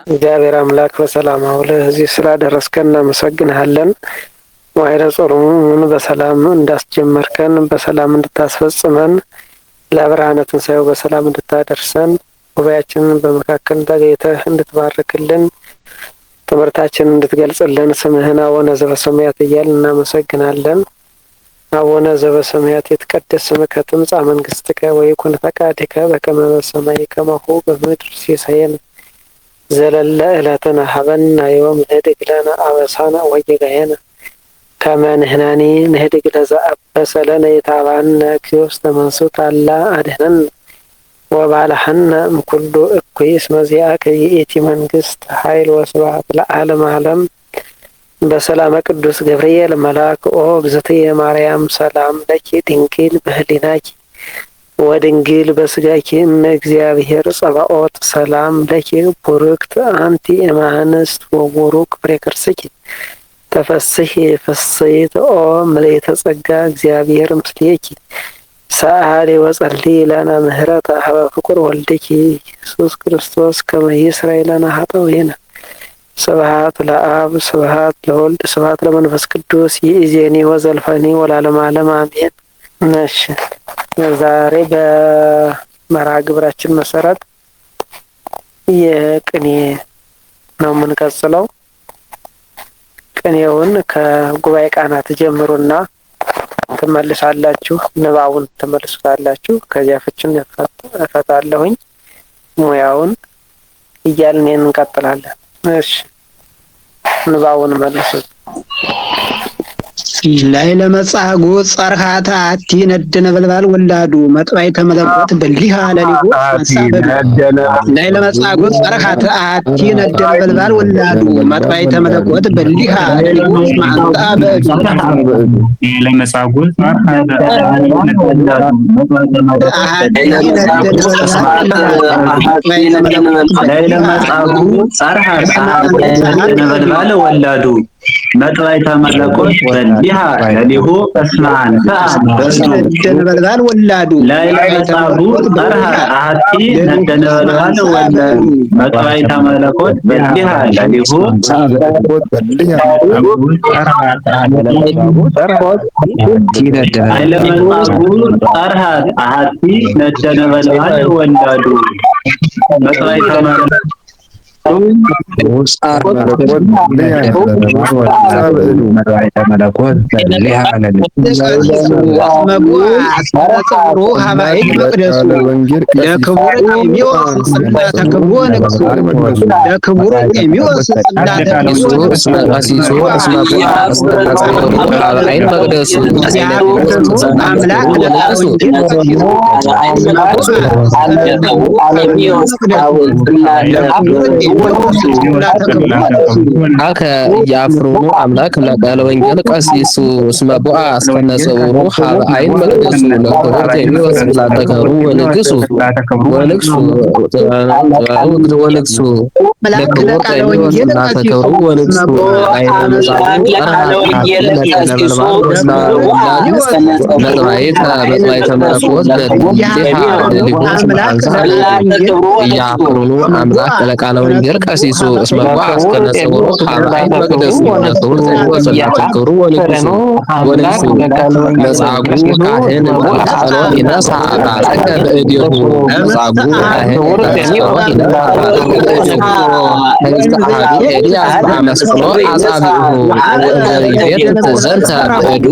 እግዚአብሔር አምላክ በሰላም አውለህ እዚህ ስላደረስከን እናመሰግንሃለን። መዋዕለ ጾሙን በሰላም እንዳስጀመርከን በሰላም እንድታስፈጽመን ለብርሃነ ትንሣኤው በሰላም እንድታደርሰን ጉባኤያችንን በመካከል ተገኝተህ እንድትባርክልን ትምህርታችንን እንድትገልጽልን ስምህን አቡነ ዘበሰማያት እያልን እናመሰግናለን። አቡነ ዘበሰማያት ይትቀደስ ስምከ ትምጻእ መንግሥትከ ወይኩን ፈቃድከ በከመ በሰማይ ከማሁ በምድር ሲሳየነ ዘለለ ዕለትነ ሀበነ ዮም ንኅድግ ለነ አበሳነ ወጌጋየነ ከመ ንሕነኒ ንኅድግ ለዘአበሰ ለነ ኢታብአነ እግዚኦ ውስተ መንሱት አላ አድኅነነ ወባልሐነ እምኩሉ እኩይ እስመ ዚአከ ይእቲ መንግሥት ኃይል ወስብሐት ለዓለመ ዓለም። በሰላመ ቅዱስ ገብርኤል መልአክ ኦ እግዝእትየ ማርያም ሰላም ለኪ ድንግል በህሊናኪ ወድንግል በስጋኪ እመ እግዚአብሔር ጸባኦት ሰላም ለኪ ቡርክት አንቲ እምአንስት ወቡሩክ ፍሬ ከርሥኪ ተፈሥሒ ፍሥሕት ኦ ምልዕተ ጸጋ እግዚአብሔር ምስሌኪ ሰአሊ ወጸልዪ ለነ ምህረተ ሀበ ፍቁር ወልድኪ ኢየሱስ ክርስቶስ ከመ ይስረይ ለነ ኃጣውኢነ። ስብሐት ለአብ ስብሐት ለወልድ ስብሐት ለመንፈስ ቅዱስ ይእዜኒ ወዘልፈኒ ወለዓለመ ዓለም አሜን። እሺ ዛሬ በመርሃ ግብራችን መሰረት የቅኔ ነው የምንቀጥለው። ቅኔውን ከጉባኤ ቃና ትጀምሩና ትመልሳላችሁ፣ ንባቡን ትመልሱታላችሁ። ከዚያ ፍችን እፈታለሁኝ ሙያውን እያልን እንቀጥላለን። እሺ ንባቡን መልሱት። ላዕለ መጻጉዕ ጸርሃተ አቲ ነደ ነበልባል ወላዱ መጥባዕተ መለኮት በሊሃ ለሊሁ መጻበዱ። ላዕለ መጻጉዕ ጸርሃተ አቲ ነደ ነበልባል ወላዱ መጥባዕተ መለኮት በሊሃ ለሊሁ ማንጣ በእዱ። ላዕለ መጻጉዕ ጸርሃተ አቲ ነበልባል ወላዱ መጥባዕተ መለኮት በሊሃ ለሊሁ እስመ አንተ ነደ ነበልባል ወላዱ ላዕለ መጻጉዕ ጸርሃተ አቲ ነደ ነበልባል ወላዱ መጥባዕተ መለኮት በሊሃ ለሊሁ ላዕለ መጻጉዕ ጸርሃተ አቲ ነደ ነበልባል ወላዱ መጥባዕተ መለኮት አከ ያፍሩኑ አምላክ ለቃለ ወንጌል ቀሲሱ እስመ ቦአ አስከነሰውሩ ሀበ አይን መቅደሱ ለክብርት የሚወስድ ላተከሩ ወንግሱ ወንግሱ ለክብርት የሚወስድ ላተከሩ ወንግሱ አይነ መጻጉዕ መጥባዕተ መለኮት በሊሃ ለሊሁ ያፍሩኑ አምላክ ለቃለ ወንጌል ቀሲሱ እስመ ቦአ አስከነሰውሩ ሀበ አይን መቅደሱ ለክብርት የሚወስድ ላተከሩ ወንግሱ መጻጉዕ ካህን መስቀሎ ይነሳ ባረከ በእዴሁ መጻጉዕ ካህን መስቀሎ ይነሳ ባረከ በእዴሁ ተይስተሐዱ ኤልያስ በመስቀሎ አጻብዕሁ ወእግዚአብሔር ዘንተ በእዱ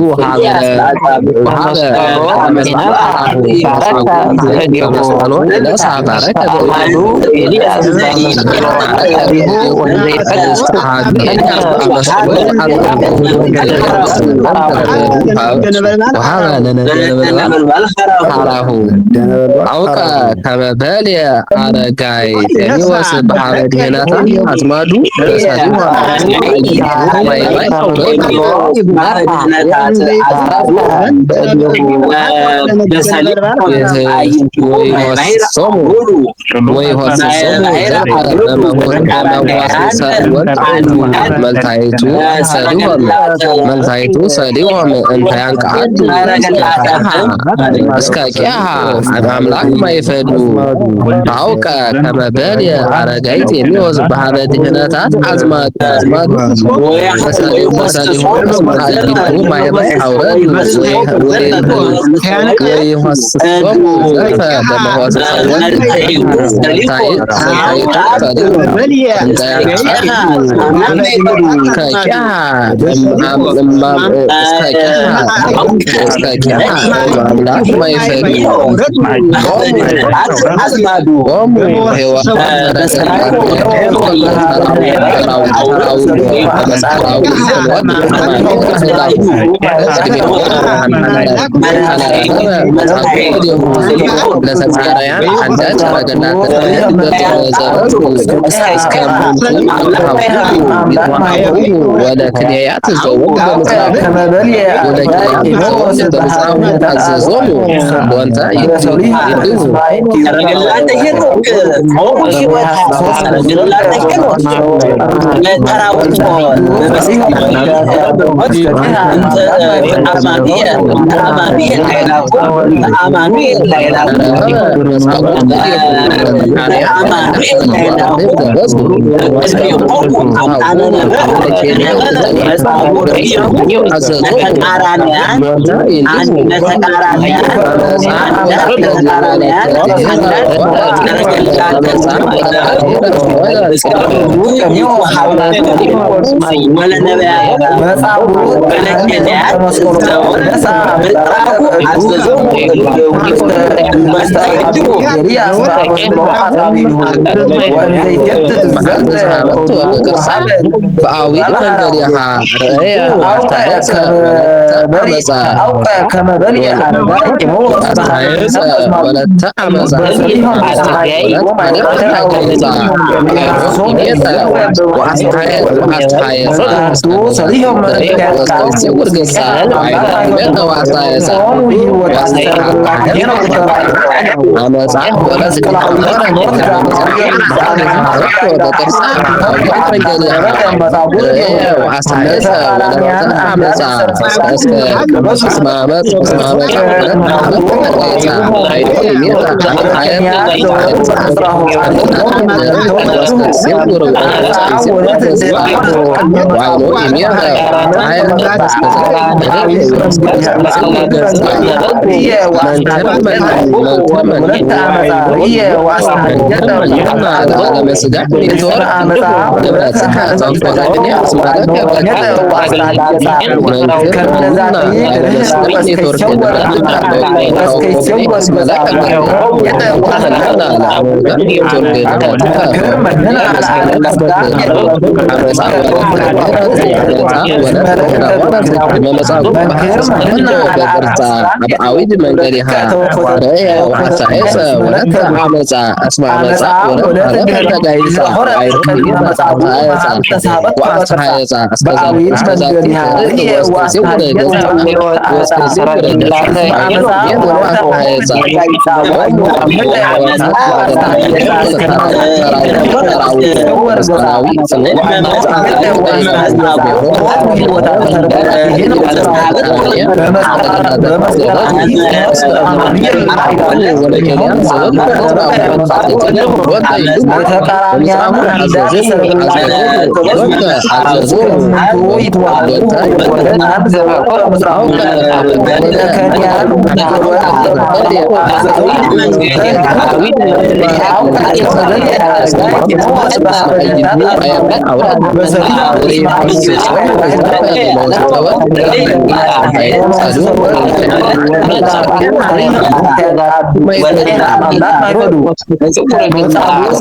መስቀሎ ይነሳ ባረከ በእዴሁ አውቀ ከመበል አረጋይ የሚወስድ በሐመድ ሄናታ አዝማዱ መልታይቱ ሰዲሆም እንተ ያንቃዱ እስከ ቂያሃ አምላክ ማይፈዱ አውቀ ከመበል አረጋይት የሚወዝ በሐመድ ሄናታት አዝማዱ ሰዲሆም ማይቱ ማይባይ አውረድ ወይ ሆስሶም ዘፈ በመሆዝ ወለ ክንያት ዘወግ ታዘዞሙ ወንታ ይዱ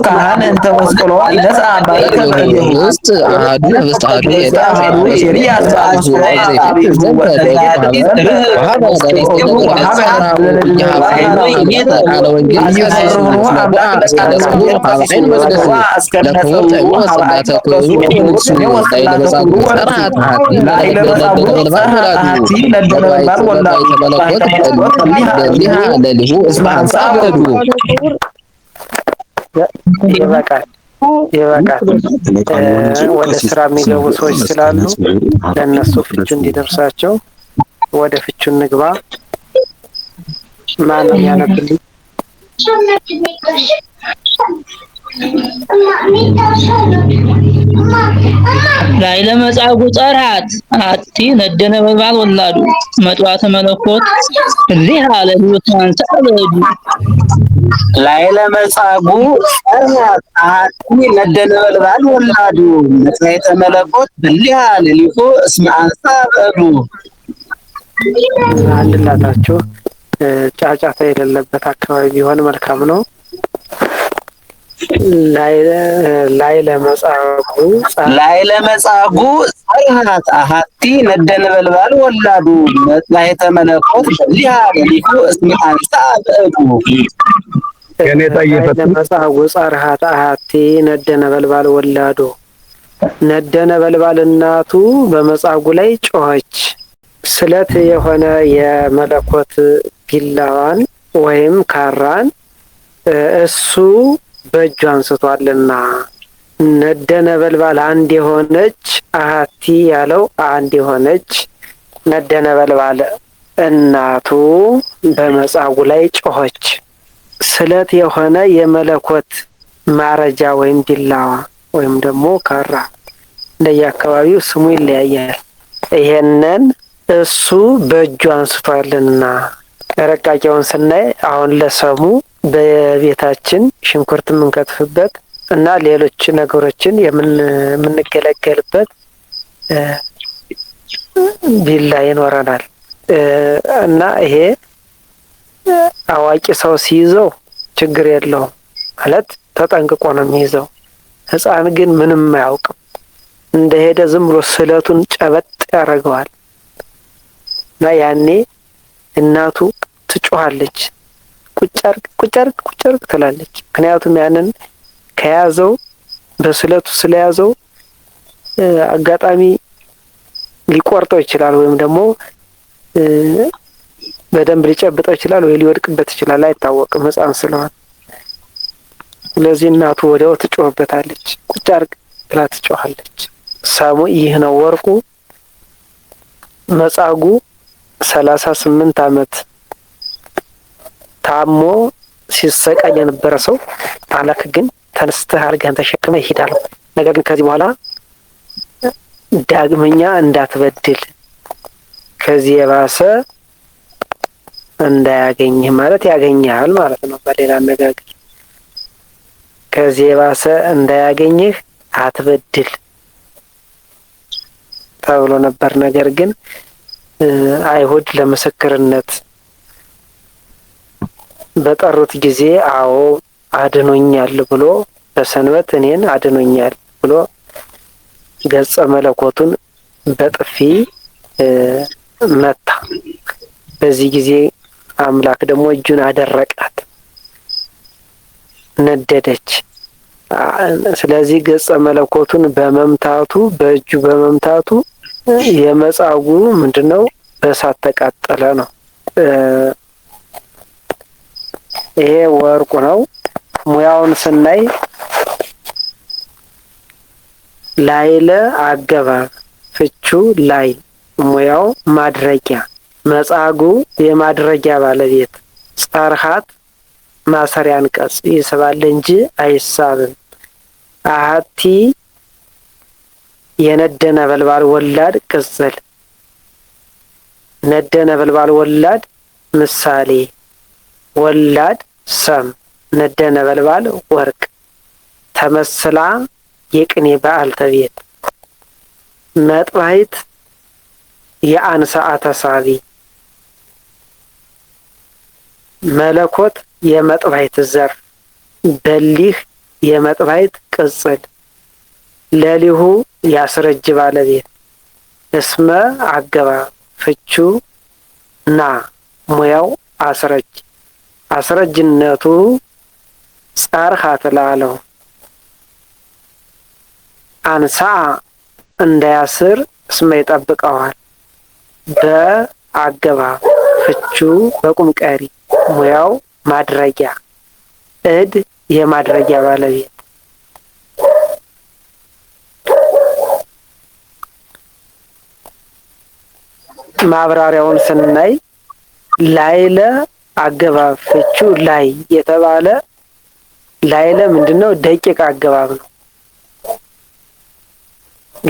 ካህን ተመስቅሎ ይነሳ ባረከ በእዴሁ ውስጥ አሐዱ ህብስት አሐዱ አሐዱ ኤልያስ ተመስቅሎ አጣቢሁ ወተጋድሊት ወሀበ ለሪስጢሁ ወሀበ ቃለ ወንጌል ይፈርሁኑ አምላክ ለክቡር ሀበይን መቅደሱ ለክቡር ጠቢው ጽላተ ክብሩ ንጉሱ ላይ ለመጻጉዕ ጸርሐት ሀቲ ለደነበልባል ወላዱ ተመለኮት በሊሃ ለሊሁ እስመ አንሳ በዱ ይበቃል። ወደ ስራ የሚገቡ ሰዎች ስላሉ ለእነሱ ፍቹ እንዲደርሳቸው ወደ ፍቹ እንግባ። ማን ነው ያነብልኝ? ላይ ለመጻጉዕ ጸርሐት አሐቲ ነደ ነበልባል ወላዱ መጥዋዕተ መለኮት እሊሃ ለሊሁ እስመ አንሥአ በእዱ ላይ ለመጻጉዕ ጸርሐት አሐቲ ነደ ነበልባል ወላዱ መጥዋዕተ መለኮት እሊሃ ለሊሁ እስመ አንሥአ በእዱ አንድላታችሁ ጫጫታ የሌለበት አካባቢ ቢሆን መልካም ነው። ላይ ለመጻጉዕ ጸርሐት አሐቲ ነደ ነበልባል ወላዱ መጥዋዕተ መለኮት እሊሃ ለሊሁ እስመ አንሥአ በእዱ ለመጻጉዕ ጸርሐት አሐቲ ነደ ነበልባል ወላዱ ነደ ነበልባል እናቱ በመጻጉዕ ላይ ጮኸች። ስለት የሆነ የመለኮት ቢላዋን ወይም ካራን እሱ በእጁ አንስቷልና ነደ ነበልባል አንድ የሆነች አሐቲ ያለው አንድ የሆነች ነደ ነበልባል እናቱ በመጻጉዕ ላይ ጮኸች። ስለት የሆነ የመለኮት ማረጃ ወይም ቢላዋ ወይም ደግሞ ካራ እንደየአካባቢው ስሙ ይለያያል። ይሄንን እሱ በእጁ አንስቷልና ረቃቂውን ስናይ አሁን ለሰሙ በቤታችን ሽንኩርት የምንከትፍበት እና ሌሎች ነገሮችን የምንገለገልበት ቢላ ይኖረናል እና ይሄ አዋቂ ሰው ሲይዘው ችግር የለውም ማለት ተጠንቅቆ ነው የሚይዘው። ሕፃን ግን ምንም አያውቅም። እንደሄደ ዝም ብሎ ስለቱን ጨበጥ ያደርገዋል እና ያኔ እናቱ ትጮኻለች። ቁጭርቅ ትላለች። ምክንያቱም ያንን ከያዘው በስለቱ ስለያዘው አጋጣሚ ሊቆርጠው ይችላል ወይም ደግሞ በደንብ ሊጨብጠው ይችላል ወይ ሊወድቅበት ይችላል፣ አይታወቅም ሕፃን ስለሆነ። ስለዚህ እናቱ ወዲያው ትጮህበታለች። ቁጭርቅ ብላ ትጮኻለች። ሳሙ ይህ ነው ወርቁ። መጻጉዕ 38 ዓመት ታሞ ሲሰቃይ የነበረ ሰው አምላክ ግን ተነስተህ አልጋህን ተሸክመህ ይሄዳል። ነገር ግን ከዚህ በኋላ ዳግመኛ እንዳትበድል ከዚህ የባሰ እንዳያገኝህ ማለት ያገኝሃል ማለት ነው። በሌላ አነጋገር ከዚህ የባሰ እንዳያገኝህ አትበድል ተብሎ ነበር። ነገር ግን አይሁድ ለምስክርነት በጠሩት ጊዜ አዎ አድኖኛል ብሎ በሰንበት እኔን አድኖኛል ብሎ ገጸ መለኮቱን በጥፊ መታ። በዚህ ጊዜ አምላክ ደግሞ እጁን አደረቃት፣ ነደደች። ስለዚህ ገጸ መለኮቱን በመምታቱ በእጁ በመምታቱ የመጻጉዕ ምንድነው በእሳት ተቃጠለ ነው። ይሄ ወርቁ ነው። ሙያውን ስናይ ላይለ አገባብ ፍቹ ላይ ሙያው ማድረጊያ መጻጉዕ የማድረጊያ ባለቤት ጸርሐት ማሰሪያ አንቀጽ ይስባል እንጂ አይሳብም። አሐቲ የነደ ነበልባል ወላድ ቅጽል ነደ ነበልባል ወላድ ምሳሌ ወላድ ሰም ነደ ነበልባል ወርቅ ተመስላ የቅኔ በዓል ተቤት መጥባይት የአንሰአ ተሳቢ መለኮት የመጥባይት ዘር በሊህ የመጥባይት ቅጽል ለሊሁ ያስረጅ ባለቤት እስመ አገባብ ፍቹ ና ሙያው አስረጅ አስረጅነቱ ጻርሃ ትላለው አንሳ እንዳያስር እስመ ይጠብቀዋል በአገባብ ፍቹ በቁም ቀሪ ሙያው ማድረጊያ እድ የማድረጊያ ባለቤት ማብራሪያውን ስናይ ላይለ አገባብ ፍቹ ላይ የተባለ ላይለ ምንድነው? ደቂቅ አገባብ ነው።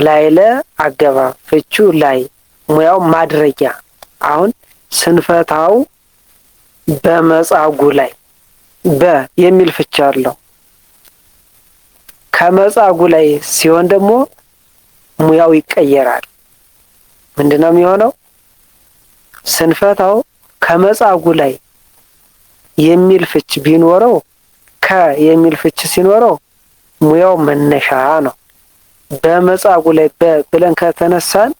ላይለ አገባብ ፍቹ ላይ ሙያው ማድረጊያ አሁን ስንፈታው በመጻጉ ላይ በ የሚል ፍቻ አለው። ከመጻጉ ላይ ሲሆን ደግሞ ሙያው ይቀየራል። ምንድነው የሚሆነው? ስንፈታው ከመጻጉ ላይ የሚል ፍች ቢኖረው ከ የሚል ፍች ሲኖረው ሙያው መነሻ ነው። በመጻጉ ላይ በ ብለን ከተነሳን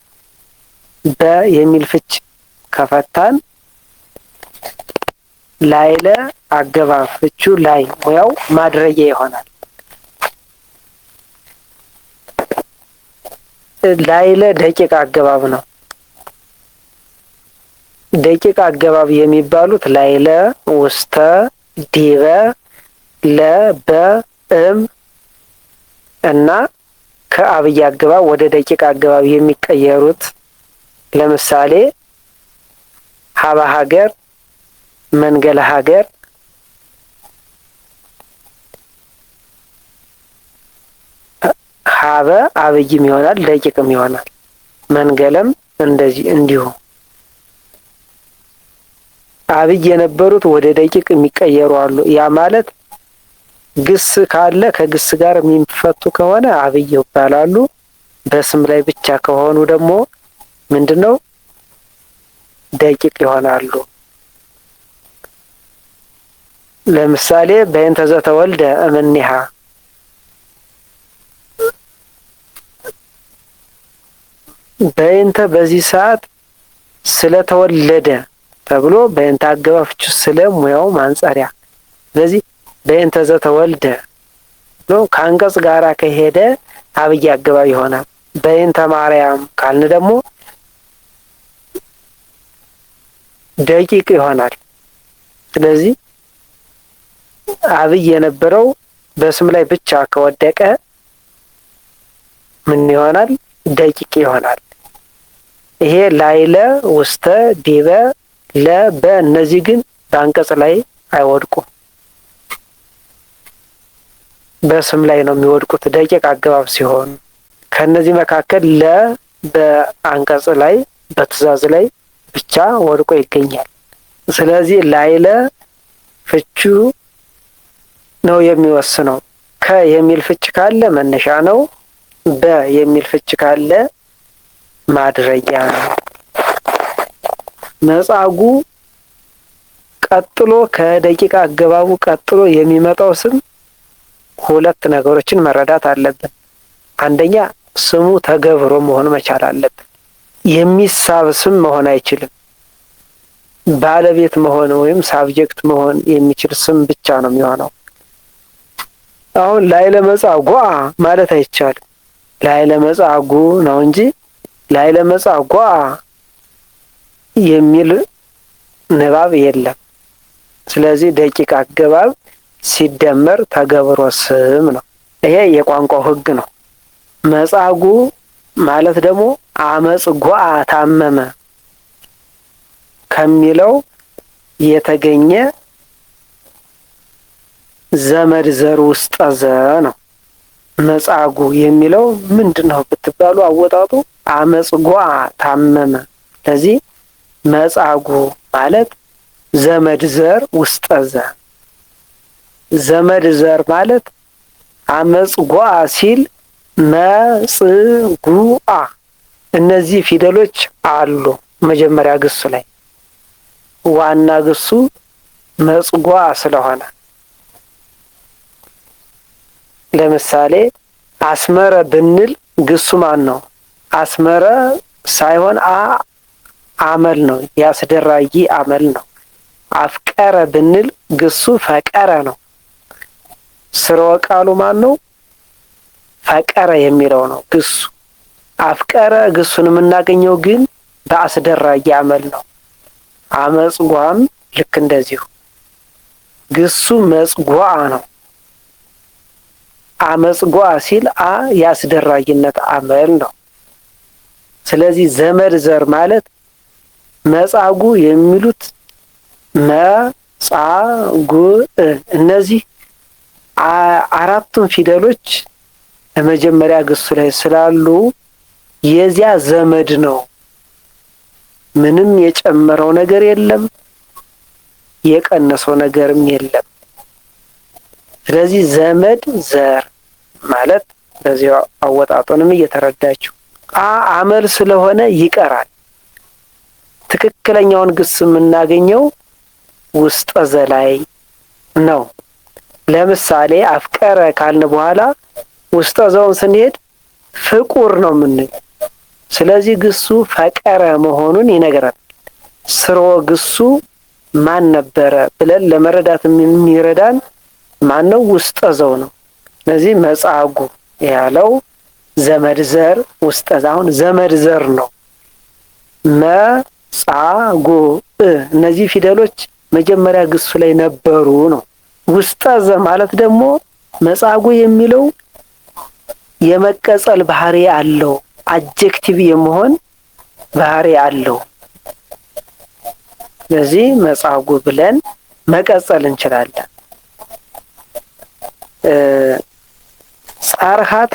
በ የሚል ፍች ከፈታን ላይለ አገባብ ፍቹ ላይ ሙያው ማድረጊያ ይሆናል። ላይለ ደቂቅ አገባብ ነው። ደቂቅ አገባብ የሚባሉት ላይለ ውስተ ዲበ ለበ እም እና ከአብይ አገባብ ወደ ደቂቅ አገባብ የሚቀየሩት ለምሳሌ ሀበ ሀገር መንገለ ሀገር ሀበ አብይም ይሆናል ደቂቅም ይሆናል። መንገለም እንደዚህ እንዲሁ አብይ የነበሩት ወደ ደቂቅ የሚቀየሩ አሉ። ያ ማለት ግስ ካለ ከግስ ጋር የሚፈቱ ከሆነ አብይ ይባላሉ። በስም ላይ ብቻ ከሆኑ ደግሞ ምንድነው? ደቂቅ ይሆናሉ። ለምሳሌ በእንተ ዘተወልደ እምኔሃ በእንተ በዚህ ሰዓት ስለተወለደ ተብሎ በእንተ አገባብ ፍቹ ስለ ሙያው ማንጸሪያ። ስለዚህ በእንተ ዘተወልደ ነው ከአንቀጽ ጋራ ከሄደ አብይ አገባብ ይሆናል። በእንተ ማርያም ካልን ደግሞ ደቂቅ ይሆናል። ስለዚህ አብይ የነበረው በስም ላይ ብቻ ከወደቀ ምን ይሆናል? ደቂቅ ይሆናል። ይሄ ላይለ ውስተ ዲበ ለበ እነዚህ ግን በአንቀጽ ላይ አይወድቁም። በስም ላይ ነው የሚወድቁት ደቂቅ አገባብ ሲሆን ከነዚህ መካከል ለ በአንቀጽ ላይ በትእዛዝ ላይ ብቻ ወድቆ ይገኛል። ስለዚህ ላይለ ፍቹ ነው የሚወስነው። ከ የሚል ፍች ካለ መነሻ ነው። በ የሚል ፍች ካለ ማድረጊያ ነው። መጻጉ ቀጥሎ ከደቂቅ አገባቡ ቀጥሎ የሚመጣው ስም ሁለት ነገሮችን መረዳት አለብን። አንደኛ ስሙ ተገብሮ መሆን መቻል አለበት። የሚሳብ ስም መሆን አይችልም። ባለቤት መሆን ወይም ሳብጀክት መሆን የሚችል ስም ብቻ ነው የሚሆነው። አሁን ላይለ መጻጉ ማለት አይቻልም። ላይለ መጻጉ ነው እንጂ ላይለ መጻጉ የሚል ንባብ የለም። ስለዚህ ደቂቅ አገባብ ሲደመር ተገብሮ ስም ነው። ይሄ የቋንቋው ሕግ ነው። መጻጉ ማለት ደግሞ አመጽጓ ታመመ ከሚለው የተገኘ ዘመድ ዘር ውስጠ ዘ ነው። መጻጉ የሚለው ምንድነው ብትባሉ አወጣጡ አመጽጓ ታመመ። ስለዚህ መጻጉ ማለት ዘመድ ዘር ውስጠ ዘ። ዘመድ ዘር ማለት አመጽጓ ሲል መጽጉአ እነዚህ ፊደሎች አሉ። መጀመሪያ ግሱ ላይ ዋና ግሱ መጽጓ ስለሆነ ለምሳሌ አስመረ ብንል ግሱ ማን ነው? አስመረ ሳይሆን አመል ነው፣ ያስደራጊ አመል ነው። አፍቀረ ብንል ግሱ ፈቀረ ነው። ስርወ ቃሉ ማን ነው? ፈቀረ የሚለው ነው ግሱ። አፍቀረ ግሱን የምናገኘው ግን በአስደራጊ አመል ነው። አመጽጓም ልክ እንደዚሁ ግሱ መጽጓ ነው። አመጽጓ ሲል ያስደራጊነት አመል ነው። ስለዚህ ዘመድ ዘር ማለት መጻጉ የሚሉት መጻጉ እነዚህ አራቱም ፊደሎች ለመጀመሪያ ግሱ ላይ ስላሉ የዚያ ዘመድ ነው። ምንም የጨመረው ነገር የለም፣ የቀነሰው ነገርም የለም። ስለዚህ ዘመድ ዘር ማለት በዚህ አወጣጡንም እየተረዳችሁ አመል ስለሆነ ይቀራል። ትክክለኛውን ግስ የምናገኘው ውስጠ ዘላይ ነው። ለምሳሌ አፍቀረ ካልን በኋላ ውስጠ ዘውን ስንሄድ ፍቁር ነው የምንል። ስለዚህ ግሱ ፈቀረ መሆኑን ይነግራል። ስርወ ግሱ ማን ነበረ ብለን ለመረዳት የሚረዳን ማን ነው? ውስጠ ዘው ነው። ስለዚህ መጻጉ ያለው ዘመድ ዘር ውስጠ ዘ አሁን ዘመድ ዘር ነው። መጻጉ እነዚህ ፊደሎች መጀመሪያ ግሱ ላይ ነበሩ ነው። ውስጠ ዘ ማለት ደግሞ መጻጉ የሚለው የመቀጸል ባህሪ አለው። አጀክቲቭ የመሆን ባህሪ አለው። ስለዚህ መጻጉ ብለን መቀጸል እንችላለን። ጻርሃት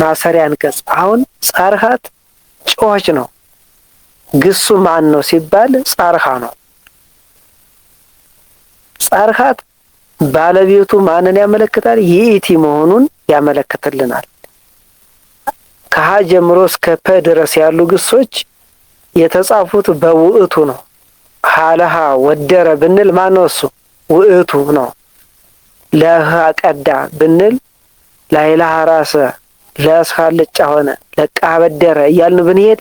ማሰሪያ አንቀጽ አሁን ጻርሃት ጮች ነው። ግሱ ማን ነው ሲባል ጻርሃ ነው። ጻርሃት ባለቤቱ ማንን ያመለክታል? ይእቲ መሆኑን ያመለክትልናል። ከሀ ጀምሮ እስከ ፐ ድረስ ያሉ ግሶች የተጻፉት በውእቱ ነው። ሀለሃ ወደረ ብንል ማን ነው? እሱ ውእቱ ነው። ለሃ ቀዳ ብንል ላይላሃ ራሰ፣ ለስሃ ልጫ ሆነ፣ ለቃ በደረ እያልን ብንሄድ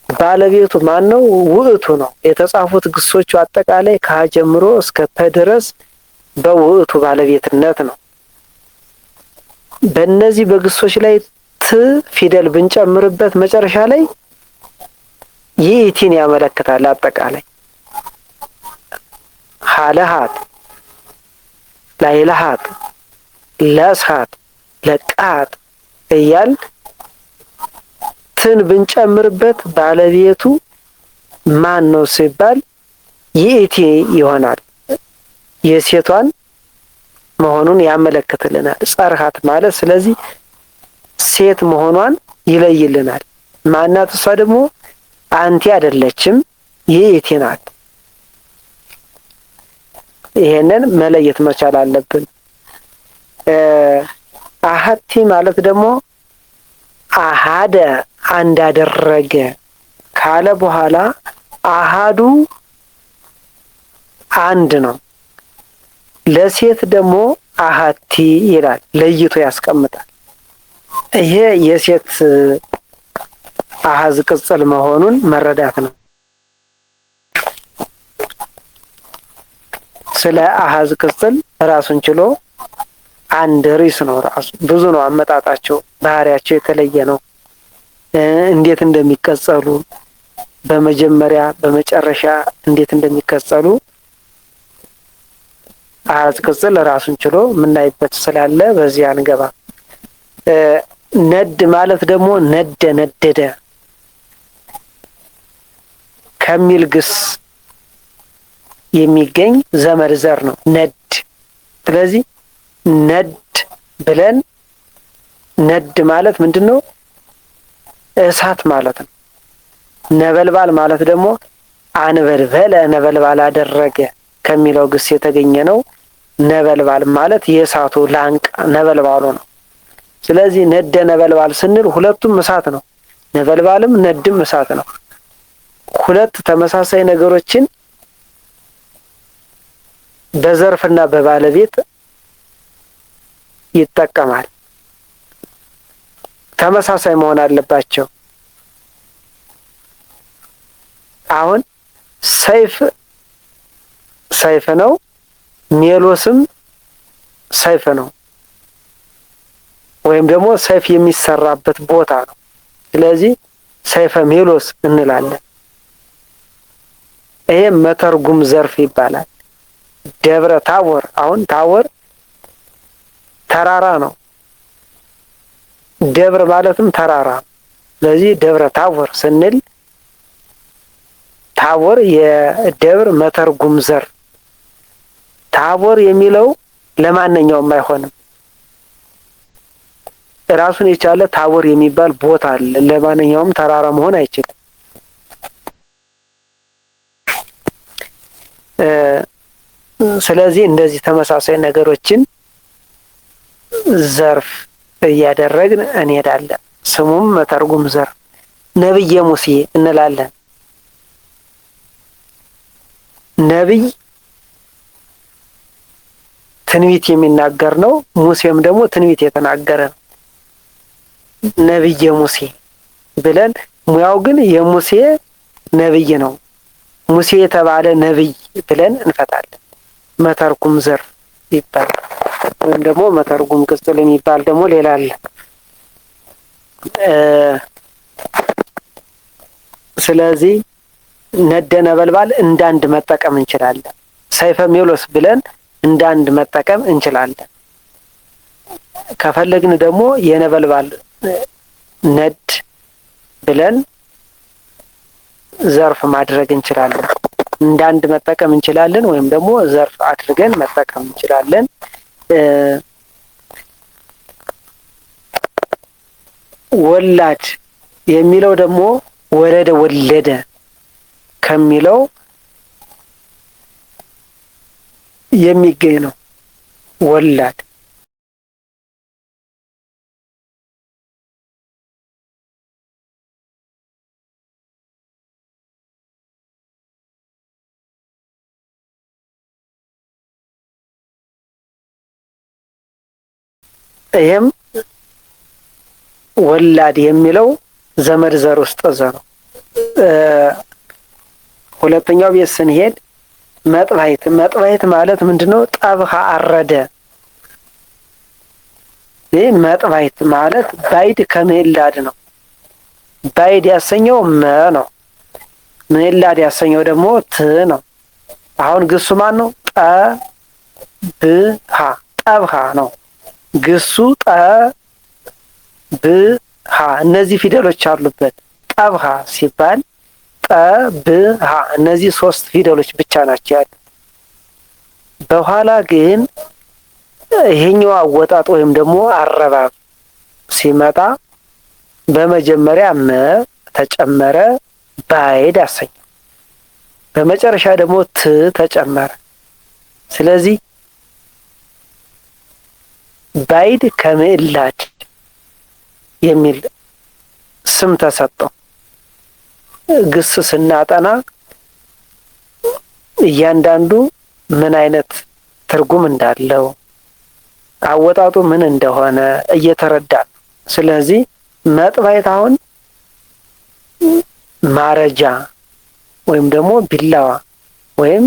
ባለቤቱ ማን ነው? ውእቱ ነው። የተጻፉት ግሶቹ አጠቃላይ ከሀ ጀምሮ እስከ ፐ ድረስ በውእቱ ባለቤትነት ነው። በእነዚህ በግሶች ላይ ት ፊደል ብንጨምርበት መጨረሻ ላይ ይእቲን ያመለክታል። አጠቃላይ ሀለሃት፣ ላይልሃት፣ ለስሃት፣ ለቃት እያል ትን ብንጨምርበት ባለቤቱ ማን ነው ሲባል ይእቲ ይሆናል። የሴቷን መሆኑን ያመለክትልናል ጻርሃት ማለት። ስለዚህ ሴት መሆኗን ይለይልናል። ማናት? እሷ ደግሞ አንቲ አይደለችም፣ ይእቲ ናት። ይሄንን መለየት መቻል አለብን። አሐቲ ማለት ደግሞ አሃደ አንድ አደረገ ካለ በኋላ አሃዱ አንድ ነው። ለሴት ደግሞ አሐቲ ይላል፣ ለይቶ ያስቀምጣል። ይሄ የሴት አሃዝ ቅጽል መሆኑን መረዳት ነው። ስለ አሃዝ ቅጽል ራሱን ችሎ አንድ ርዕስ ነው። ራሱ ብዙ ነው አመጣጣቸው፣ ባህሪያቸው የተለየ ነው። እንዴት እንደሚቀጸሉ በመጀመሪያ በመጨረሻ እንዴት እንደሚቀጸሉ አሃዝ ቅጽል ራሱን ችሎ የምናይበት ስላለ በዚህ አንገባ። ነድ ማለት ደግሞ ነደ፣ ነደደ ከሚል ግስ የሚገኝ ዘመድ ዘር ነው ነድ። ስለዚህ ነድ ብለን ነድ ማለት ምንድነው? እሳት ማለት ነው። ነበልባል ማለት ደግሞ አንበልበለ ነበልባል አደረገ ከሚለው ግስ የተገኘ ነው። ነበልባል ማለት የእሳቱ ላንቃ ነበልባሉ ነው። ስለዚህ ነደ ነበልባል ስንል ሁለቱም እሳት ነው። ነበልባልም ነድም እሳት ነው። ሁለት ተመሳሳይ ነገሮችን በዘርፍና በባለቤት ይጠቀማል። ተመሳሳይ መሆን አለባቸው። አሁን ሰይፍ ነው፣ ሜሎስም ሰይፍ ነው፣ ወይም ደግሞ ሰይፍ የሚሰራበት ቦታ ነው። ስለዚህ ሰይፈ ሜሎስ እንላለን። ይሄ መተርጉም ዘርፍ ይባላል። ደብረ ታቦር፣ አሁን ታቦር ተራራ ነው። ደብረ ማለትም ተራራ። ስለዚህ ደብረ ታቦር ስንል ታቦር የደብር መተርጉም ዘርፍ። ታቦር የሚለው ለማንኛውም አይሆንም። ራሱን የቻለ ታቦር የሚባል ቦታ አለ። ለማንኛውም ተራራ መሆን አይችልም። ስለዚህ እንደዚህ ተመሳሳይ ነገሮችን ዘርፍ እያደረግን እንሄዳለን። ስሙም መተርጉም ዘርፍ። ነብየ ሙሴ እንላለን። ነብይ ትንቢት የሚናገር ነው። ሙሴም ደግሞ ትንቢት የተናገረ ነው። ነብየ ሙሴ ብለን ሙያው ግን የሙሴ ነብይ ነው። ሙሴ የተባለ ነብይ ብለን እንፈታለን። መተርጉም ዘርፍ ይባላል። ወይም ደግሞ መተርጉም ቅጽል የሚባል ደግሞ ሌላ አለ። ስለዚህ ነደ ነበልባል እንዳንድ መጠቀም እንችላለን። ሰይፈ ሜሎስ ብለን እንዳንድ መጠቀም እንችላለን። ከፈለግን ደግሞ የነበልባል ነድ ብለን ዘርፍ ማድረግ እንችላለን። እንዳንድ መጠቀም እንችላለን፣ ወይም ደግሞ ዘርፍ አድርገን መጠቀም እንችላለን። ወላድ የሚለው ደግሞ ወለደ ከሚለው የሚገኝ ነው። ወላድ ይሄም ወላድ የሚለው ዘመድ ዘር ውስጥ ነው። ሁለተኛው ቤት ስንሄድ መጥባይት ማለት ምንድነው? ጠብሃ አረደ። ይህ መጥባይት ማለት ባይድ ከምዕላድ ነው። ባይድ ያሰኘው መ ነው። ምዕላድ ያሰኘው ደግሞ ት ነው። አሁን ግሱ ማን ነው? ጠብሃ ጠብሃ ነው። ግሱ ጠብሃ እነዚህ ፊደሎች አሉበት። ጠብሃ ሲባል ጠብሃ እነዚህ 3 ፊደሎች ብቻ ናቸው ያሉት። በኋላ ግን ይሄኛው አወጣጥ ወይም ደግሞ አረባብ ሲመጣ በመጀመሪያ መ ተጨመረ፣ ባይድ አሰኘው። በመጨረሻ ደግሞ ት ተጨመረ። ስለዚህ ባይድ ከምዕላድ የሚል ስም ተሰጠው። ግስ ስናጠና እያንዳንዱ ምን አይነት ትርጉም እንዳለው አወጣጡ ምን እንደሆነ እየተረዳ። ስለዚህ መጥባይት አሁን ማረጃ ወይም ደግሞ ቢላዋ ወይም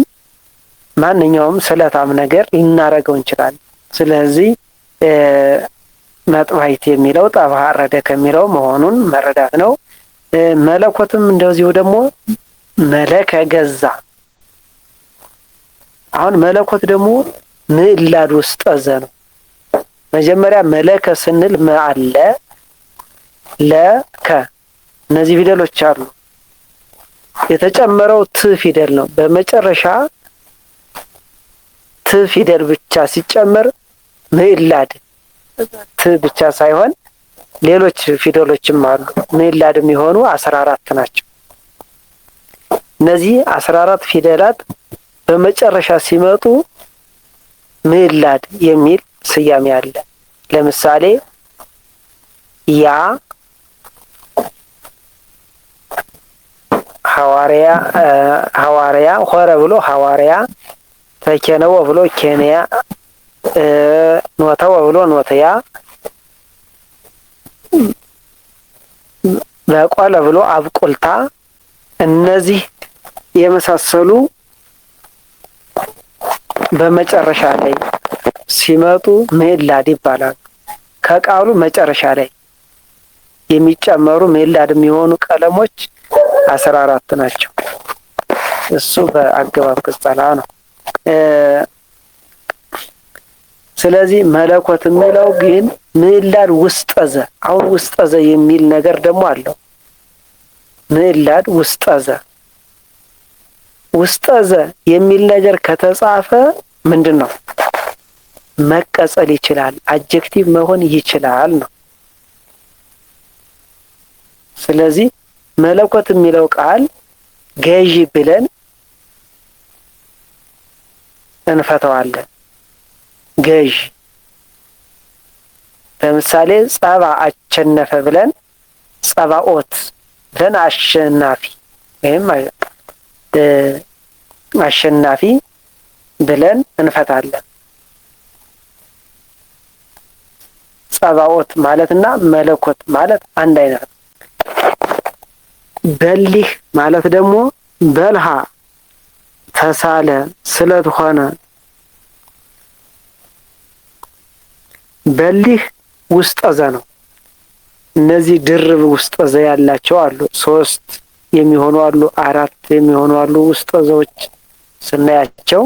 ማንኛውም ስለታም ነገር ልናረገው እንችላለን። ስለዚህ መጥባይት የሚለው ጠብሃ አረደ ከሚለው መሆኑን መረዳት ነው። መለኮትም እንደዚሁ ደግሞ መለከ ገዛ። አሁን መለኮት ደግሞ ምዕላድ ውስጥ ነው። መጀመሪያ መለከ ስንል መ አለ፣ ለከ እነዚህ ፊደሎች አሉ። የተጨመረው ት ፊደል ነው። በመጨረሻ ት ፊደል ብቻ ሲጨመር ምዕላድ ት ብቻ ሳይሆን ሌሎች ፊደሎችም አሉ። ምዕላድ የሚሆኑ 14 ናቸው። እነዚህ 14 ፊደላት በመጨረሻ ሲመጡ ምዕላድ የሚል ስያሜ አለ። ለምሳሌ ያ ሐዋርያ ሆረ ብሎ ሐዋርያ፣ ተኬነወ ብሎ ኬንያ፣ ኖተወ ብሎ ኖተያ፣ በቆለ ብሎ አብቁልታ፣ እነዚህ የመሳሰሉ በመጨረሻ ላይ ሲመጡ ምዕላድ ይባላሉ። ከቃሉ መጨረሻ ላይ የሚጨመሩ ምዕላድ የሚሆኑ ቀለሞች 14 ናቸው። እሱ በአገባብ ቅጸላ ነው። ስለዚህ መለኮት የሚለው ግን ምዕላድ ውስጠዘ፣ አሁን ውስጠዘ የሚል ነገር ደግሞ አለው። ምዕላድ ውስጠዘ የሚል ነገር ከተጻፈ ምንድን ነው? መቀጸል ይችላል፣ አጀክቲቭ መሆን ይችላል ነው። ስለዚህ መለኮት የሚለው ቃል ገዢ ብለን እንፈተዋለን። ገዢ ለምሳሌ ጸባ አሸነፈ ብለን ጸባኦት ብለን አሸናፊ ወይም አሸናፊ ብለን እንፈታለን። ጸባኦት ማለትና መለኮት ማለት አንድ አይነት ነው። በሊህ ማለት ደግሞ በልሃ ተሳለ ስለት ሆነ። በሊህ ውስጠዘ ነው። እነዚህ ድርብ ውስጠዘ ያላቸው አሉ። 3 የሚሆኑ አሉ፣ 4 የሚሆኑ አሉ። ውስጠዘዎች ስናያቸው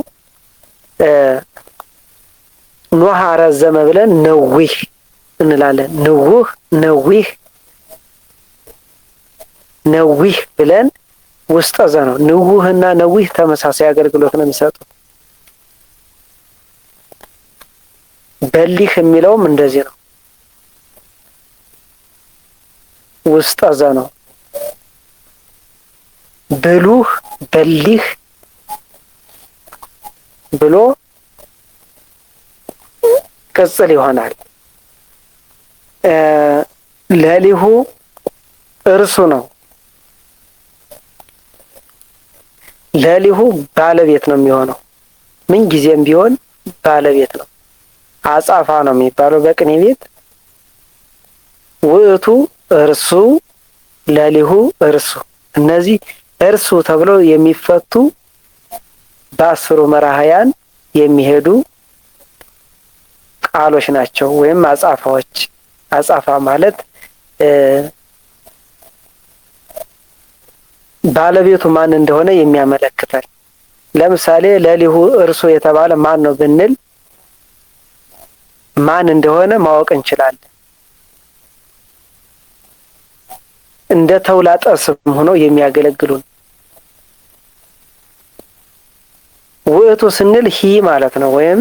ኖሃ ረዘመ ብለን ነዊህ እንላለን። ነዊህ ብለን ውስጠዘ ነው። ንውህና ነዊህ ተመሳሳይ አገልግሎት ነው የሚሰጡት። በሊህ የሚለውም እንደዚህ ነው። ውስጠዘ ነው። ብሉህ በሊህ ብሎ ቅጽል ይሆናል። ለሊሁ እርሱ ነው። ለሊሁ ባለቤት ነው የሚሆነው። ምን ጊዜም ቢሆን ባለቤት ነው። አጻፋ ነው የሚባለው በቅኔ ቤት። ውእቱ እርሱ፣ ለሊሁ እርሱ። እነዚህ እርሱ ተብለው የሚፈቱ በ10ሩ መራሕያን የሚሄዱ ቃሎች ናቸው ወይም አጻፋዎች። አጻፋ ማለት ባለቤቱ ማን እንደሆነ የሚያመለክተን። ለምሳሌ ለሊሁ እርሱ የተባለ ማን ነው ብንል ማን እንደሆነ ማወቅ እንችላለን። እንደ ተውላጠ ስም ሆነው የሚያገለግሉን። ውእቱ ስንል ሂ ማለት ነው፣ ወይም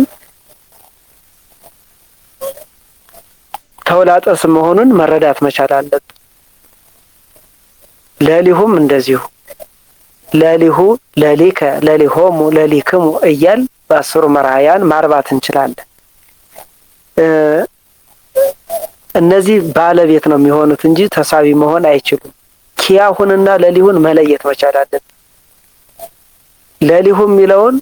ተውላጠ ስም መሆኑን መረዳት መቻል አለብን። ለሊሁም እንደዚሁ ለሊሁ፣ ለሊከ፣ ለሊሆሙ፣ ለሊክሙ እያል በ10ሩ መራሕያን ማርባት እንችላለን። እነዚህ ባለቤት ነው የሚሆኑት እንጂ ተሳቢ መሆን አይችሉም። ኪያሁንና ለሊሁን መለየት መቻል አለብን። ለሊሁ የሚለውን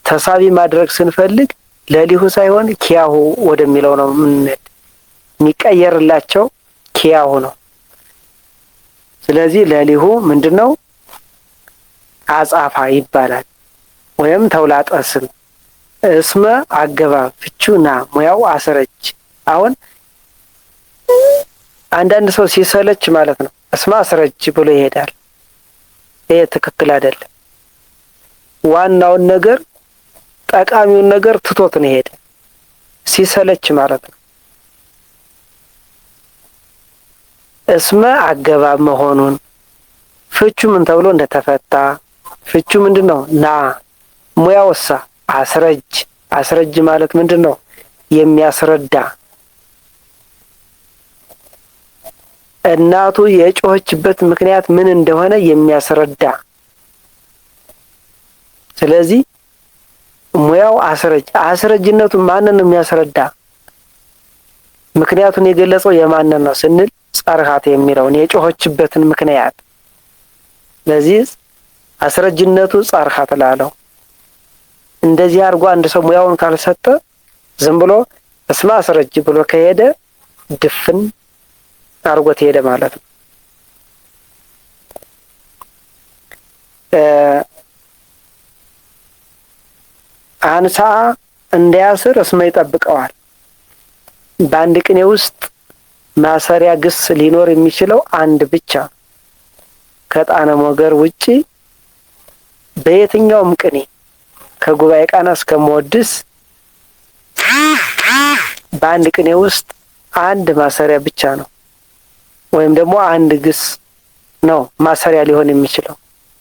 ተሳቢ ማድረግ ስንፈልግ ለሊሁ ሳይሆን ኪያሁ ወደሚለው ነው የምንሄድ። የሚቀየርላቸው ኪያሁ ነው። ስለዚህ ለሊሁ ምንድነው? አጻፋ ይባላል ወይም ተውላጠ ስም። እስመ አገባብ ፍቹና ሙያው አስረጅ። አሁን አንዳንድ ሰው ሲሰለች ማለት ነው እስመ አስረጅ ብሎ ይሄዳል። ይሄ ትክክል አይደለም። ዋናውን ነገር ጠቃሚውን ነገር ትቶት ነው ይሄድ ሲሰለች ማለት ነው። እስመ አገባብ መሆኑን ፍቹ ምን ተብሎ እንደተፈታ ፍቹ ምንድነው? ና ሙያውሳ አስረጅ። አስረጅ ማለት ምንድነው? የሚያስረዳ። እናቱ የጮኸችበት ምክንያት ምን እንደሆነ የሚያስረዳ። ስለዚህ ሙያው አስረጅ። አስረጅነቱ ማንን የሚያስረዳ? ምክንያቱን የገለጸው የማንን ነው ስንል ጸርሃት የሚለውን የጮኸችበትን ምክንያት። ስለዚህ አስረጅነቱ ጸርሃት ላለው እንደዚህ አድርጎ አንድ ሰው ሙያውን ካልሰጠ ዝም ብሎ እስመ አስረጅ ብሎ ከሄደ ድፍን አርጎት ሄደ ማለት ነው። አንሳ እንዳያስር እስመ ይጠብቀዋል። በአንድ ቅኔ ውስጥ ማሰሪያ ግስ ሊኖር የሚችለው አንድ ብቻ ከጣነ ሞገር ውጪ በየትኛውም ቅኔ ከጉባኤ ቃና እስከ መወድስ በአንድ ቅኔ ውስጥ አንድ ማሰሪያ ብቻ ነው ወይም ደግሞ አንድ ግስ ነው ማሰሪያ ሊሆን የሚችለው።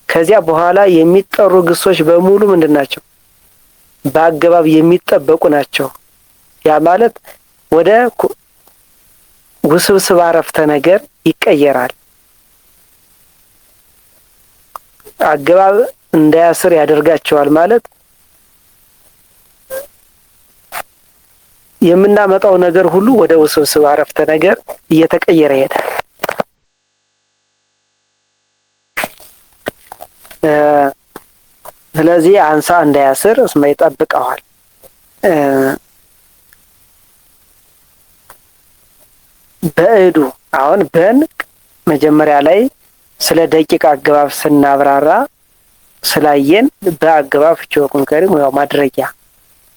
ከዚያ በኋላ የሚጠሩ ግሶች በሙሉ ምንድናቸው? በአገባብ የሚጠበቁ ናቸው። ያ ማለት ወደ ውስብስብ አረፍተ ነገር ይቀየራል። አገባብ እንዳያስር ያደርጋቸዋል ማለት የምናመጣው ነገር ሁሉ ወደ ውስብስብ አረፍተ ነገር እየተቀየረ ይሄዳል። ስለዚህ አንሳ እንዳያስር እስመ ይጠብቀዋል። በእዱ አሁን በን መጀመሪያ ላይ ስለ ደቂቅ አገባብ ስናብራራ ስላየን በአገባብ ፍቺውን ከሪም ያው ማድረጊያ።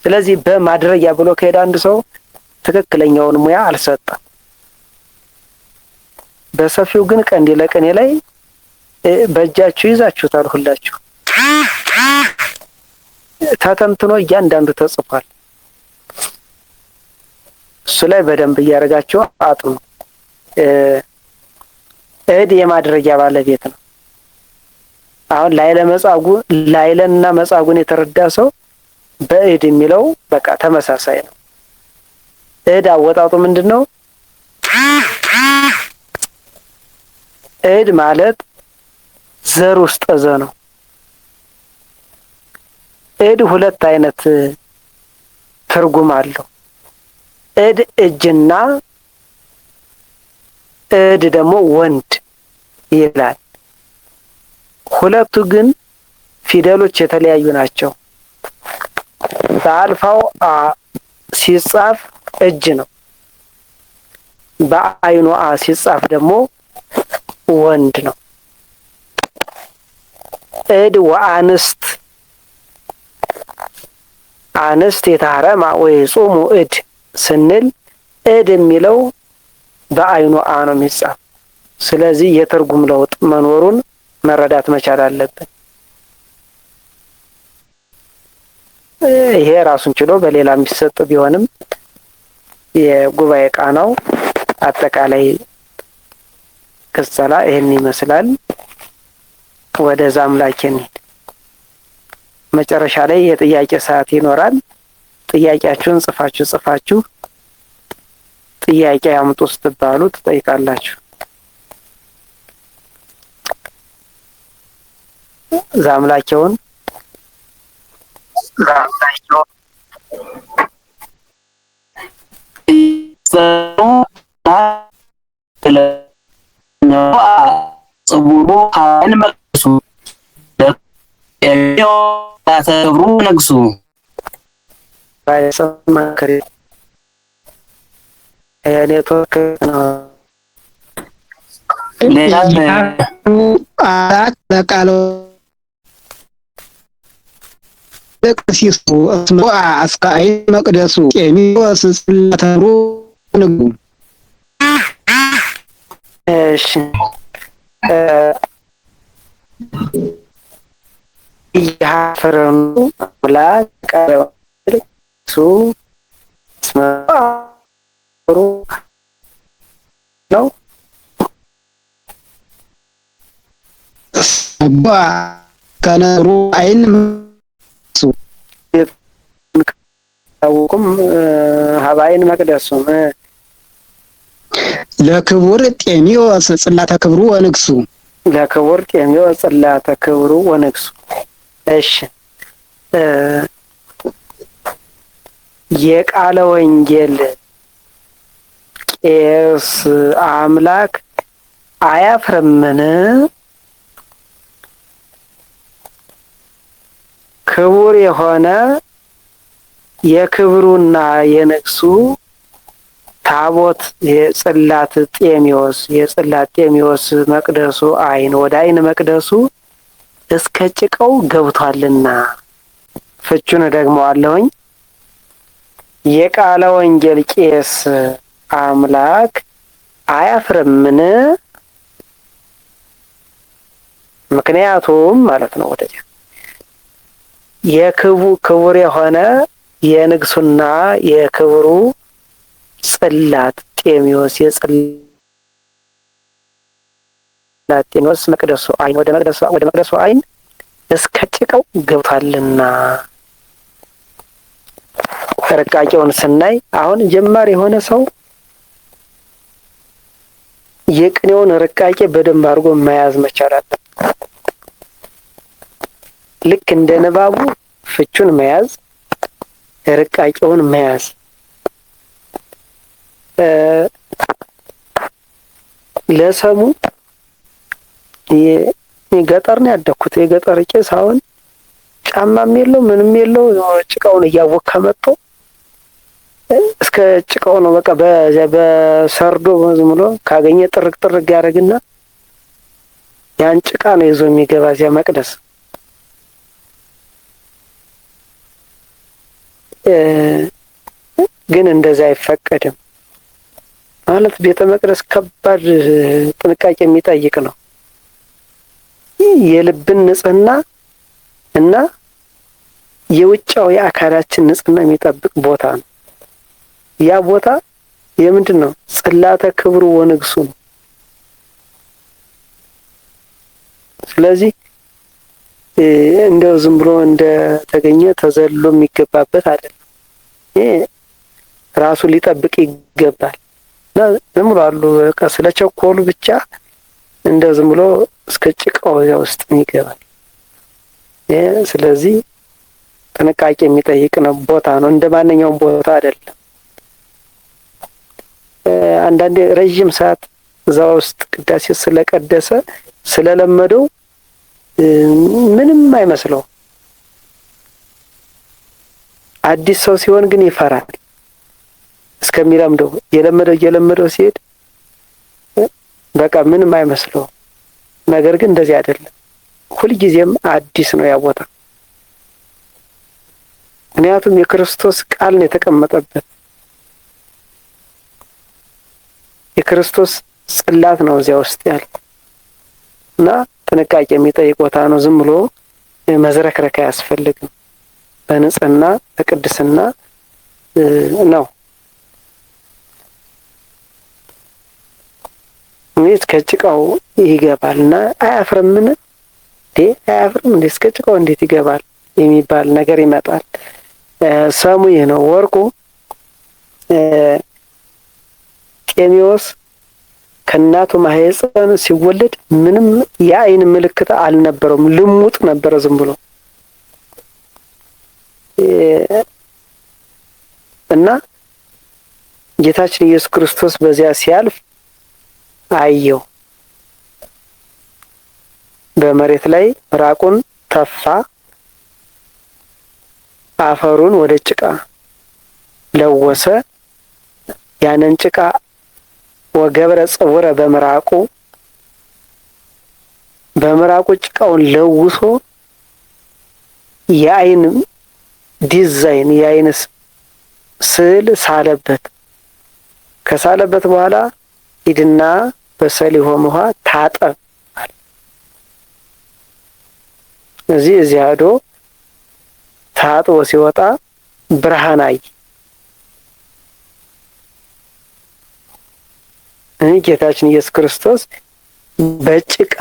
ስለዚህ በማድረጊያ ብሎ ከሄደ አንድ ሰው ትክክለኛውን ሙያ አልሰጠም። በሰፊው ግን ቀንዲ ለቀኔ ላይ በእጃችሁ ይዛችሁታል ሁላችሁ ተተንትኖ እያንዳንዱ ተጽፏል። እሱ ላይ በደንብ እያደረጋችሁ አጥኑ። እድ የማድረጊያ ባለቤት ነው። አሁን ላይለንና መጻጉን የተረዳ ሰው በእድ የሚለው በቃ ተመሳሳይ ነው። እድ አወጣጡ ምንድነው? እድ ማለት ዘር ውስጥ ዘ ነው። እድ ሁለት አይነት ትርጉም አለው። እድ እጅና እድ ደግሞ ወንድ ይላል። ሁለቱ ግን ፊደሎች የተለያዩ ናቸው። በአልፋው አ ሲጻፍ እጅ ነው። በአይኑ አ ሲጻፍ ደግሞ ወንድ ነው። እድ ወአንስት አንስት የታረማ ወይ ጾሙ እድ ስንል እድ የሚለው በአይኑ አ ነው የሚጻፍ። ስለዚህ የትርጉም ለውጥ መኖሩን መረዳት መቻል አለብን። ይሄ ራሱን ችሎ በሌላ የሚሰጥ ቢሆንም የጉባኤ ቃናው አጠቃላይ ክሰላ ይሄን ይመስላል። ወደ ዛምላኬ እንሂድ። መጨረሻ ላይ የጥያቄ ሰዓት ይኖራል። ጥያቄያችሁን ጽፋችሁ ጥያቄ ያምጡ ስትባሉ ትጠይቃላችሁ። ዛምላኬውን ጽቡሩ አንመቅሱ ተብሩ ነግሱ ባይሰማከሪ ኔትወርክ ነው። አራት ለቃሎ ለቅሲሱ እስመ አስካይ መቅደሱ ቄሚዎስ ጽላተሩ ንጉ። እሺ ያፈረኑ ላቃ ሱ ስማሩ ነው አባ ከነሩ አይን ሱ ታውቁም ሀባይን መቅደሱም ለክቡር ጤሚዎስ ጽላተ ክብሩ ወንግሱ ለክቡር ጤሚዎስ ጽላተ ክብሩ ወንግሱ። እሺ የቃለ ወንጌል ቄስ አምላክ አያፍርምን? ክቡር የሆነ የክብሩና የንግሱ ታቦት የጽላት ጤሜዎስ መቅደሱ አይን ወደ አይን መቅደሱ እስከ ጭቃው ገብቷልና። ፍቹን ደግመዋለሁኝ። የቃለ ወንጌል ቄስ አምላክ አያፍርምን? ምክንያቱም ማለት ነው ወደዚያ ክቡር የሆነ የንግሱና የክብሩ ጽላት ጤሜዎስ የጽላት ጤሜዎስ መቅደሱ አይን ወደ መቅደሱ አይን እስከ ጭቃው ገብቷልና። ርቃቄውን ስናይ አሁን ጀማሪ የሆነ ሰው የቅኔውን ርቃቄ በደንብ አድርጎ መያዝ መቻል አለበት። ልክ እንደ ንባቡ ፍቹን መያዝ፣ ርቃቄውን መያዝ። ለሰሙ ገጠር ነው ያደኩት። የገጠር ቄስ አሁን ጫማም የለው ምንም የለው ጭቃውን እያወካ መጥቶ እስከ ጭቃው ነው በቃ በሰርዶ ዝም ብሎ ካገኘ ጥርግ ያደርግና ያን ጭቃ ነው ይዞ የሚገባ እዚያ መቅደስ። ግን እንደዛ አይፈቀድም ማለት ቤተ መቅደስ ከባድ ጥንቃቄ የሚጠይቅ ነው። የልብን ንጽህና እና የውጫዊ አካላችን ንጽህና የሚጠብቅ ቦታ ነው። ያ ቦታ የምንድን ነው? ጽላተ ክብሩ ወንግሱ ነው። ስለዚህ እንደው ዝም ብሎ እንደተገኘ ተዘልሎ የሚገባበት አይደለም። ራሱ ሊጠብቅ ይገባል። እና ዝም ብሎ አሉ በቃ ስለቸኮሉ ብቻ እንደው ዝም ብሎ እስከ ጭቃው ውስጥ ይገባል። ስለዚህ ጥንቃቄ የሚጠይቅ ነው ቦታ ነው። እንደማንኛውም ቦታ አይደለም። አንዳንዴ ረጅም ሰዓት እዛ ውስጥ ቅዳሴ ስለቀደሰ ስለለመደው ምንም አይመስለው። አዲስ ሰው ሲሆን ግን ይፈራል እስከሚለምደው። የለመደው ሲሄድ በቃ ምንም አይመስለው። ነገር ግን እንደዚህ አይደለም። ሁልጊዜም አዲስ ነው ያ ቦታ። ምክንያቱም የክርስቶስ ቃል ነው የተቀመጠበት። የክርስቶስ ጽላት ነው እዚያ ውስጥ ያለ እና ጥንቃቄ የሚጠይቅ ቦታ ነው። ዝም ብሎ መዝረክረክ አያስፈልግም። በንጽህና በቅድስና ነው። እስከ ጭቃው ይገባልና አያፍርምን? አያፍርም እንዴ? እስከ ጭቃው እንዴት ይገባል የሚባል ነገር ይመጣል። ሰሙ ይህ ነው። ወርቁ ጤሜዎስ ከእናቱ ማህፀን ሲወለድ ምንም የአይን ምልክት አልነበረውም። ልሙጥ ነበረ ዝም ብሎ እና ጌታችን ኢየሱስ ክርስቶስ በዚያ ሲያልፍ አየው። በመሬት ላይ ራቁን ተፋ፣ አፈሩን ወደ ጭቃ ለወሰ። ያንን ጭቃ ወገብረ ጽውረ በምራቁ ጭቃውን ለውሶ የአይን ዲዛይን የአይን ስዕል ሳለበት። ከሳለበት በኋላ ሂድና በሰሊሆም ውሃ ታጠብ። እዚህ ሄዶ ታጥቦ ሲወጣ ብርሃን አየ። ጌታችን ኢየሱስ ክርስቶስ በጭቃ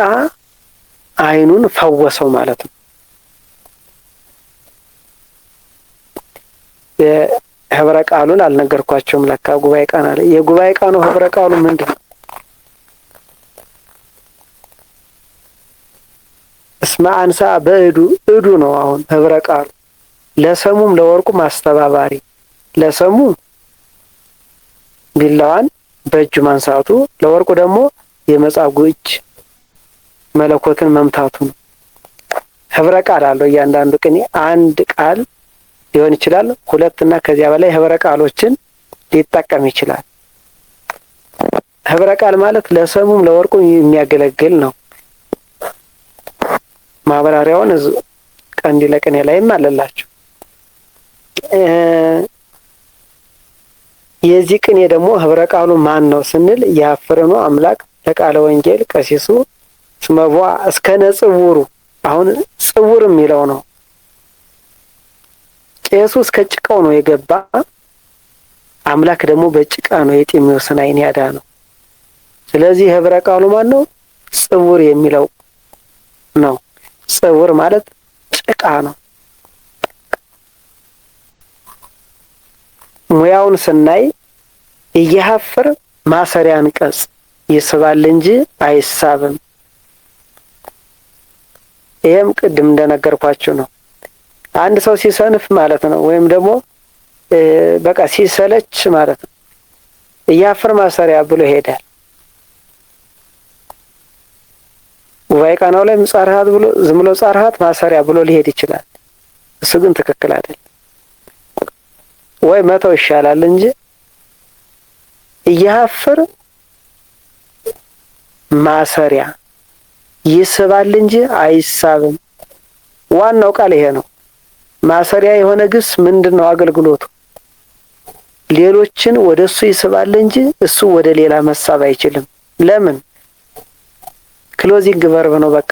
አይኑን ፈወሰው ማለት ነው። የህብረ ቃሉን አልነገርኳቸውም። ለካ ጉባኤ ቃና ላይ የጉባኤ ቃኑ ህብረ ቃሉ ምንድን ነው? እስመ አንሳ በእዱ ነው። አሁን ህብረ ቃሉ ለሰሙም ለወርቁም አስተባባሪ። ለሰሙ ቢላዋን በእጁ ማንሳቱ፣ ለወርቁ ደግሞ የመጻጉዕ እጅ መለኮትን መምታቱ ነው። ህብረ ቃል አለው እያንዳንዱ ቅኔ አንድ ቃል ሊሆን ይችላል። ሁለት እና ከዚያ በላይ ህብረ ቃሎችን ሊጠቀም ይችላል። ህብረ ቃል ማለት ለሰሙም ለወርቁም የሚያገለግል ነው። ማብራሪያውን ቀንዲለ ቅኔ ላይም አለላችሁ። የዚህ ቅኔ ደግሞ ህብረ ቃሉ ማን ነው ስንል ያፍርኑ አምላክ ለቃለ ወንጌል ቀሲሱ ስመቧ እስከ ነጽውሩ። አሁን ጽውር የሚለው ነው። ቄሱ እስከ ጭቃው ነው የገባ። አምላክ ደግሞ በጭቃ ነው የጢሞስን ዓይን ያዳነው። ስለዚህ ህብረ ቃሉ ማን ነው? ጽውር የሚለው ነው። ጽውር ማለት ጭቃ ነው። ሙያውን ስናይ እየሐፍር ማሰሪያ አንቀጽ ይስባል እንጂ አይሳብም። ይሄም ቅድም እንደነገርኳችሁ ነው። አንድ ሰው ሲሰንፍ ማለት ነው፣ ወይም ደግሞ በቃ ሲሰለች ማለት ነው። እያፍር ማሰሪያ ብሎ ይሄዳል። ጉባኤ ቃናው ላይ ጻርሃት ብሎ ዝም ብሎ ጻርሃት ማሰሪያ ብሎ ሊሄድ ይችላል። እሱ ግን ትክክል አይደለም። ወይ መተው ይሻላል እንጂ እያፍር ማሰሪያ ይስባል እንጂ አይሳብም። ዋናው ቃል ይሄ ነው። ማሰሪያ የሆነ ግስ ምንድነው አገልግሎቱ? ሌሎችን ወደሱ ይስባል እንጂ እሱ ወደ ሌላ መሳብ አይችልም። ለምን? ክሎዚንግ ቨርብ ነው። በቃ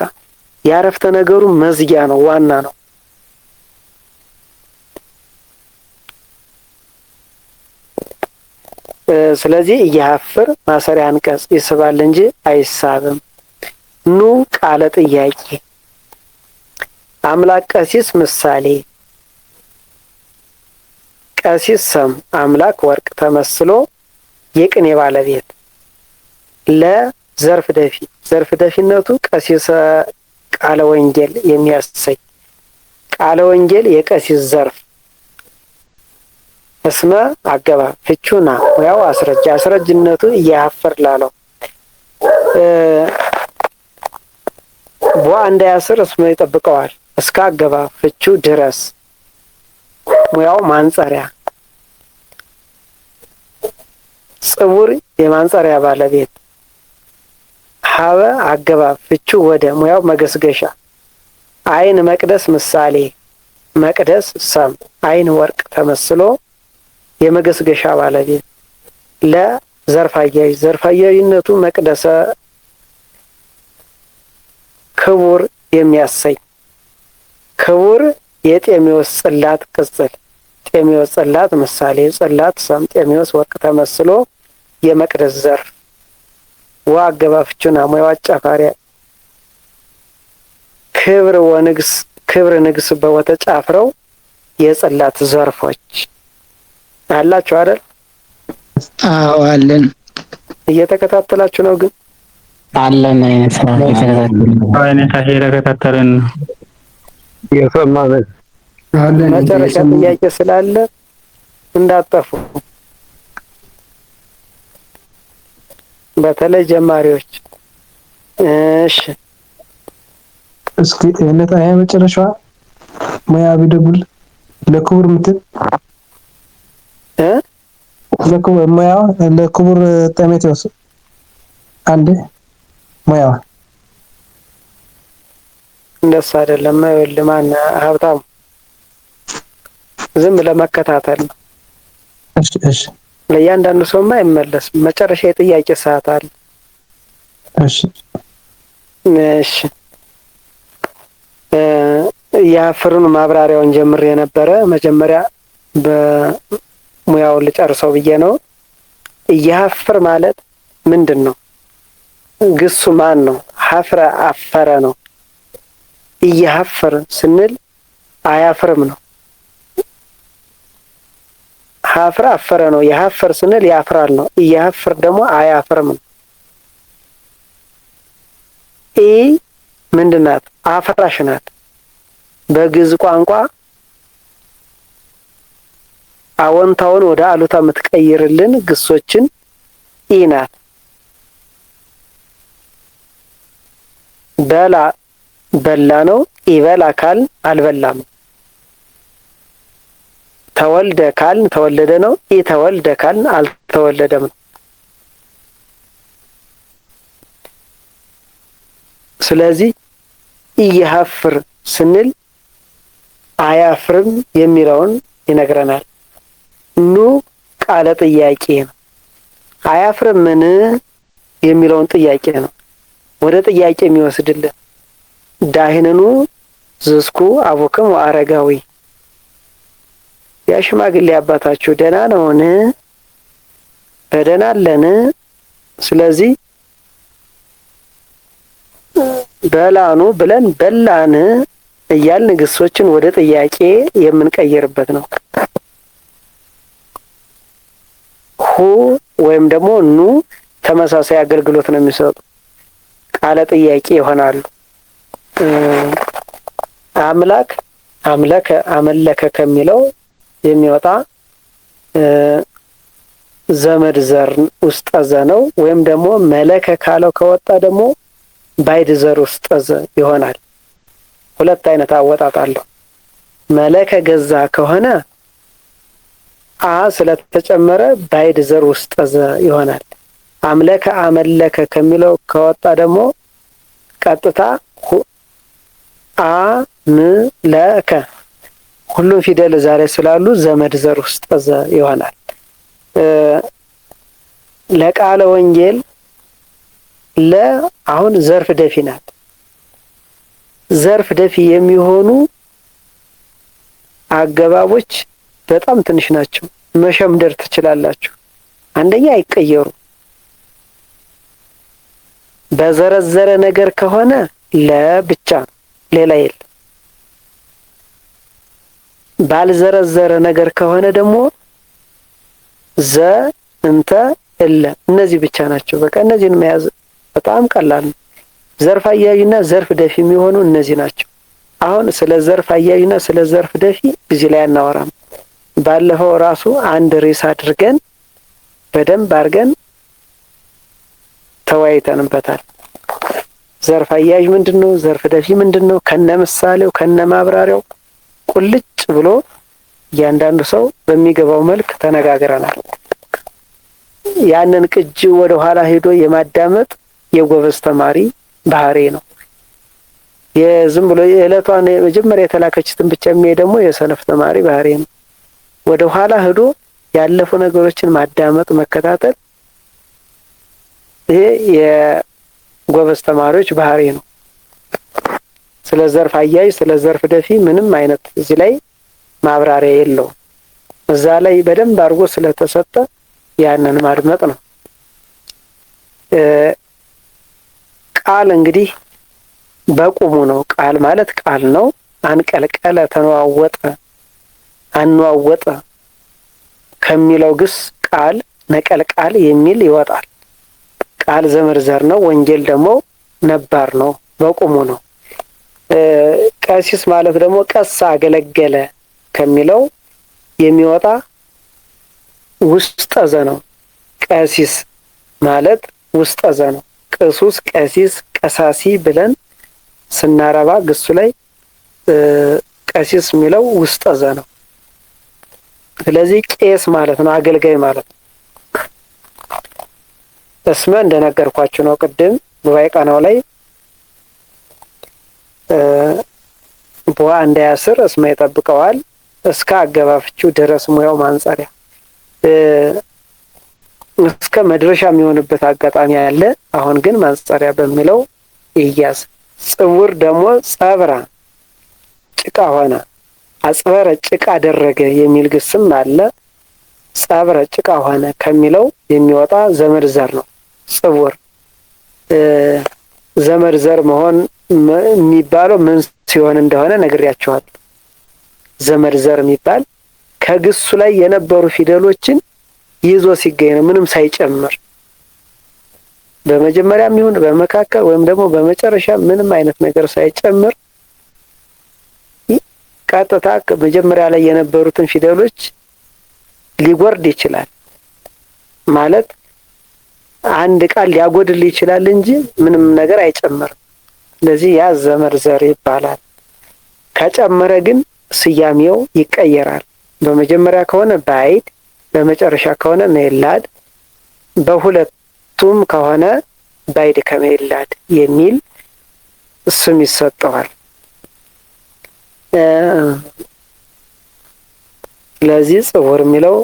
ያረፍተ ነገሩ መዝጊያ ነው፣ ዋና ነው። ስለዚህ እያሐፍር ማሰሪያ አንቀጽ ይስባል እንጂ አይሳብም። ኑ ቃለ ጥያቄ አምላክ ቀሲስ ምሳሌ ቀሲስ ሰም አምላክ ወርቅ ተመስሎ የቅኔ ባለቤት ለዘርፍ ደፊ ዘርፍ ደፊነቱ ቀሲስ ቃለ ወንጌል የሚያሰይ ቃለ ወንጌል የቀሲስ ዘርፍ እስመ አገባብ ፍቹና ያው አስረጅነቱ እያሐፍር ላለው በአንድ ያስር እስመ ይጠብቀዋል እስከ አገባብ ፍቹ ድረስ ሙያው ማንጸሪያ ጽውር የማንጸሪያ ባለቤት ሀበ አገባብ ፍቹ ወደ ሙያው መገስገሻ ዓይን መቅደስ ምሳሌ መቅደስ ሰም ዓይን ወርቅ ተመስሎ የመገስገሻ ባለቤት ለዘርፋያይ ዘርፋያይነቱ መቅደሰ ክቡር የሚያሰኝ ክቡር የጤሜዎስ ጽላት ቅጽል ጤሜዎስ ጽላት ምሳሌ ጽላት ሰም ጤሜዎስ ወርቅ ተመስሎ የመቅደስ ዘርፍ ወአገባፍቹና ሙያው አጫፋሪያ ክብር ወንግስ ክብር ንግስ በወተጫፍረው የጽላት ዘርፎች አላችሁ አይደል? አዎ አለን። እየተከታተላችሁ ነው ግን አለን አይነት እየተከታተልን የሰማን አለን። መጨረሻ ጥያቄ ስላለ እንዳጠፉ በተለይ ጀማሪዎች። እሺ እስኪ እነታ መጨረሻዋ ሙያ ቢደጉል ለክቡር ምትል ለክቡር ሙያው ለክቡር ጤሜቴዎስ አንዴ ሙያው እንደሱ አይደለም። ለማን ሀብታሙ ዝም ለመከታተል ነው። እሺ ለእያንዳንዱ ሰውማ አይመለስም። መጨረሻ የጥያቄ ሰዓት አለ። እሺ ያፍሩን ማብራሪያውን ጀምሬ የነበረ መጀመሪያ በሙያው ልጨርሰው ብዬ ነው። እያሐፍር ማለት ምንድን ነው? ግሱ ማን ነው? ሐፍረ አፈረ ነው። እያሐፍር ስንል አያፍርም ነው። ሐፍረ አፈረ ነው። የሐፍር ስንል ያፍራል ነው። እያሐፍር ደግሞ አያፍርም ነው። ምንድን ናት? አፍራሽ ናት። በግዕዝ ቋንቋ አዎንታውን ወደ አሉታ የምትቀይርልን ግሶችን ናት። በላ በላ ነው። ይበላ ካል አልበላም። ተወልደ ካልን ተወለደ ነው። ኢተወልደ ካልን አልተወለደም ነው። ስለዚህ ኢያፍር ስንል አያፍርም የሚለውን ይነግረናል። ኑ ቃለ ጥያቄ ነው። አያፍርም ምን የሚለውን ጥያቄ ነው ወደ ጥያቄ የሚወስድልን። ዳህንኑ ዝስኩ አቡክም ወአረጋዊ ያ ሽማግሌ አባታችሁ ደህና ነውን? በደህና አለን። ስለዚህ በላኑ ብለን በላን እያልን ግሶችን ወደ ጥያቄ የምንቀይርበት ነው። ሁ ወይም ደግሞ ኑ ተመሳሳይ አገልግሎት ነው የሚሰጡ፣ ቃለ ጥያቄ ይሆናሉ። አምላክ አምለከ አመለከ ከሚለው የሚወጣ ዘመድ ዘር ውስጥ ዘ ነው። ወይም ደግሞ መለከ ካለው ከወጣ ደግሞ ባይድ ዘር ውስጥ ዘ ይሆናል። ሁለት አይነት አወጣጥ አለው። መለከ ገዛ ከሆነ አ ስለተጨመረ ባይድ ዘር ውስጥ ዘ ይሆናል። አምለከ አመለከ ከሚለው ከወጣ ደግሞ ቀጥታ አምለከ ሁሉም ፊደል ዛሬ ስላሉ ዘመድ ዘር ውስጥ ዘ ይሆናል። ለቃለ ወንጌል አሁን ዘርፍ ደፊ ናት። ዘርፍ ደፊ የሚሆኑ አገባቦች በጣም ትንሽ ናቸው። መሸምደር ትችላላችሁ። አንደኛ አይቀየሩ። በዘረዘረ ነገር ከሆነ ለብቻ ሌላ የለም። ባልዘረዘረ ነገር ከሆነ ደግሞ ዘ እንተ እለ እነዚህ ብቻ ናቸው። በቃ እነዚህን መያዝ በጣም ቀላል ነው። ዘርፍ አያይና ዘርፍ ደፊ የሚሆኑ እነዚህ ናቸው። አሁን ስለ ዘርፍ አያይና ስለ ዘርፍ ደፊ እዚህ ላይ አናወራም። ባለፈው ራሱ አንድ ርዕስ አድርገን በደንብ አድርገን ተወያይተንበታል። ዘርፍ አያይ ምንድነው? ዘርፍ ደፊ ምንድነው? ከነ ምሳሌው ከነ ማብራሪያው ቁልጭ ብሎ እያንዳንዱ ሰው በሚገባው መልክ ተነጋግረናል። ያንን ቅጂ ወደ ኋላ ሄዶ የማዳመጥ የጎበዝ ተማሪ ባህሪ ነው። የዝም ብሎ የዕለቷን መጀመሪያ የተላከችትን ብቻ የሚሄድ ደግሞ የሰነፍ ተማሪ ባህሪ ነው። ወደ ኋላ ሄዶ ያለፉ ነገሮችን ማዳመጥ መከታተል ይሄ የጎበዝ ተማሪዎች ባህሪ ነው። ስለ ዘርፍ አያይ ስለ ዘርፍ ደፊ ምንም አይነት እዚህ ላይ ማብራሪያ የለውም። እዛ ላይ በደንብ አድርጎ ስለተሰጠ ያንን ማድመጥ ነው። ቃል እንግዲህ በቁሙ ነው። ቃል ማለት ቃል ነው። አንቀልቀለ፣ ተነዋወጠ፣ አነዋወጠ ከሚለው ግስ ቃል ነቀል ቃል የሚል ይወጣል። ቃል ዘመድ ዘር ነው። ወንጌል ደግሞ ነባር ነው፣ በቁሙ ነው። ቀሲስ ማለት ደግሞ ቀሳ አገለገለ ከሚለው የሚወጣ ውስጠ ዘ ነው። ቀሲስ ማለት ውስጠ ዘ ነው። ቅሱስ፣ ቀሲስ፣ ቀሳሲ ብለን ስናረባ ግሱ ላይ ቀሲስ የሚለው ውስጠ ዘ ነው። ስለዚህ ቄስ ማለት ነው፣ አገልጋይ ማለት ነው። እስመ እንደነገርኳችሁ ነው ቅድም ጉባኤ ቃናው ላይ ቦአ እንዳያስር እስመ ይጠብቀዋል እስከ አገባፍቹ ድረስ ሙያው ማንጸሪያ እስከ መድረሻ የሚሆንበት አጋጣሚ አለ። አሁን ግን ማንጸሪያ በሚለው ይያዝ። ጽውር ደግሞ ጸብራ ጭቃ ሆነ፣ አጽበረ ጭቃ አደረገ የሚል ግስም አለ። ጸብረ ጭቃ ሆነ ከሚለው የሚወጣ ዘመድ ዘር ነው። ጽውር ዘመድ ዘር መሆን የሚባለው ምን ሲሆን እንደሆነ ነግሬያችኋለሁ። ዘመድ ዘር የሚባል ከግሱ ላይ የነበሩ ፊደሎችን ይዞ ሲገኝ ነው፣ ምንም ሳይጨምር። በመጀመሪያም ይሁን በመካከል ወይም ደግሞ በመጨረሻ ምንም አይነት ነገር ሳይጨምር ቀጥታ መጀመሪያ ላይ የነበሩትን ፊደሎች ሊጎርድ ይችላል። ማለት አንድ ቃል ሊያጎድል ይችላል እንጂ ምንም ነገር አይጨምርም። ስለዚህ ያ ዘመድ ዘር ይባላል። ከጨመረ ግን ስያሜው ይቀየራል። በመጀመሪያ ከሆነ ባይድ፣ በመጨረሻ ከሆነ ምዕላድ፣ በሁለቱም ከሆነ ባይድ ከምዕላድ የሚል ስም ይሰጠዋል። ስለዚህ ጽውር የሚለው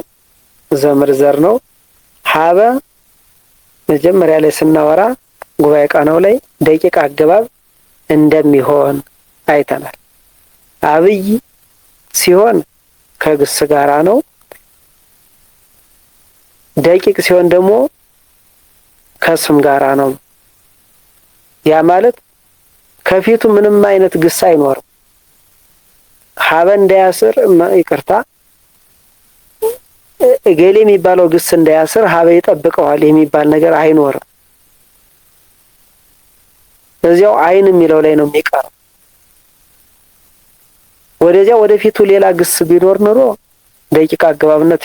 ዘምር ዘር ነው። ሀበ መጀመሪያ ላይ ስናወራ ጉባኤ ቃናው ላይ ደቂቅ አገባብ እንደሚሆን አይተናል። አብይ ሲሆን ከግስ ጋራ ነው። ደቂቅ ሲሆን ደግሞ ከስም ጋራ ነው። ያ ማለት ከፊቱ ምንም አይነት ግስ አይኖርም። ሀበ እንዳያስር ይቅርታ እገሌ የሚባለው ግስ እንዳያስር ሀበ ይጠብቀዋል የሚባል ነገር አይኖርም። እዚያው አይን የሚለው ላይ ነው የሚቀረው። ወደዚያ ወደፊቱ ሌላ ግስ ቢኖር ኑሮ ደቂቅ አገባብነቱ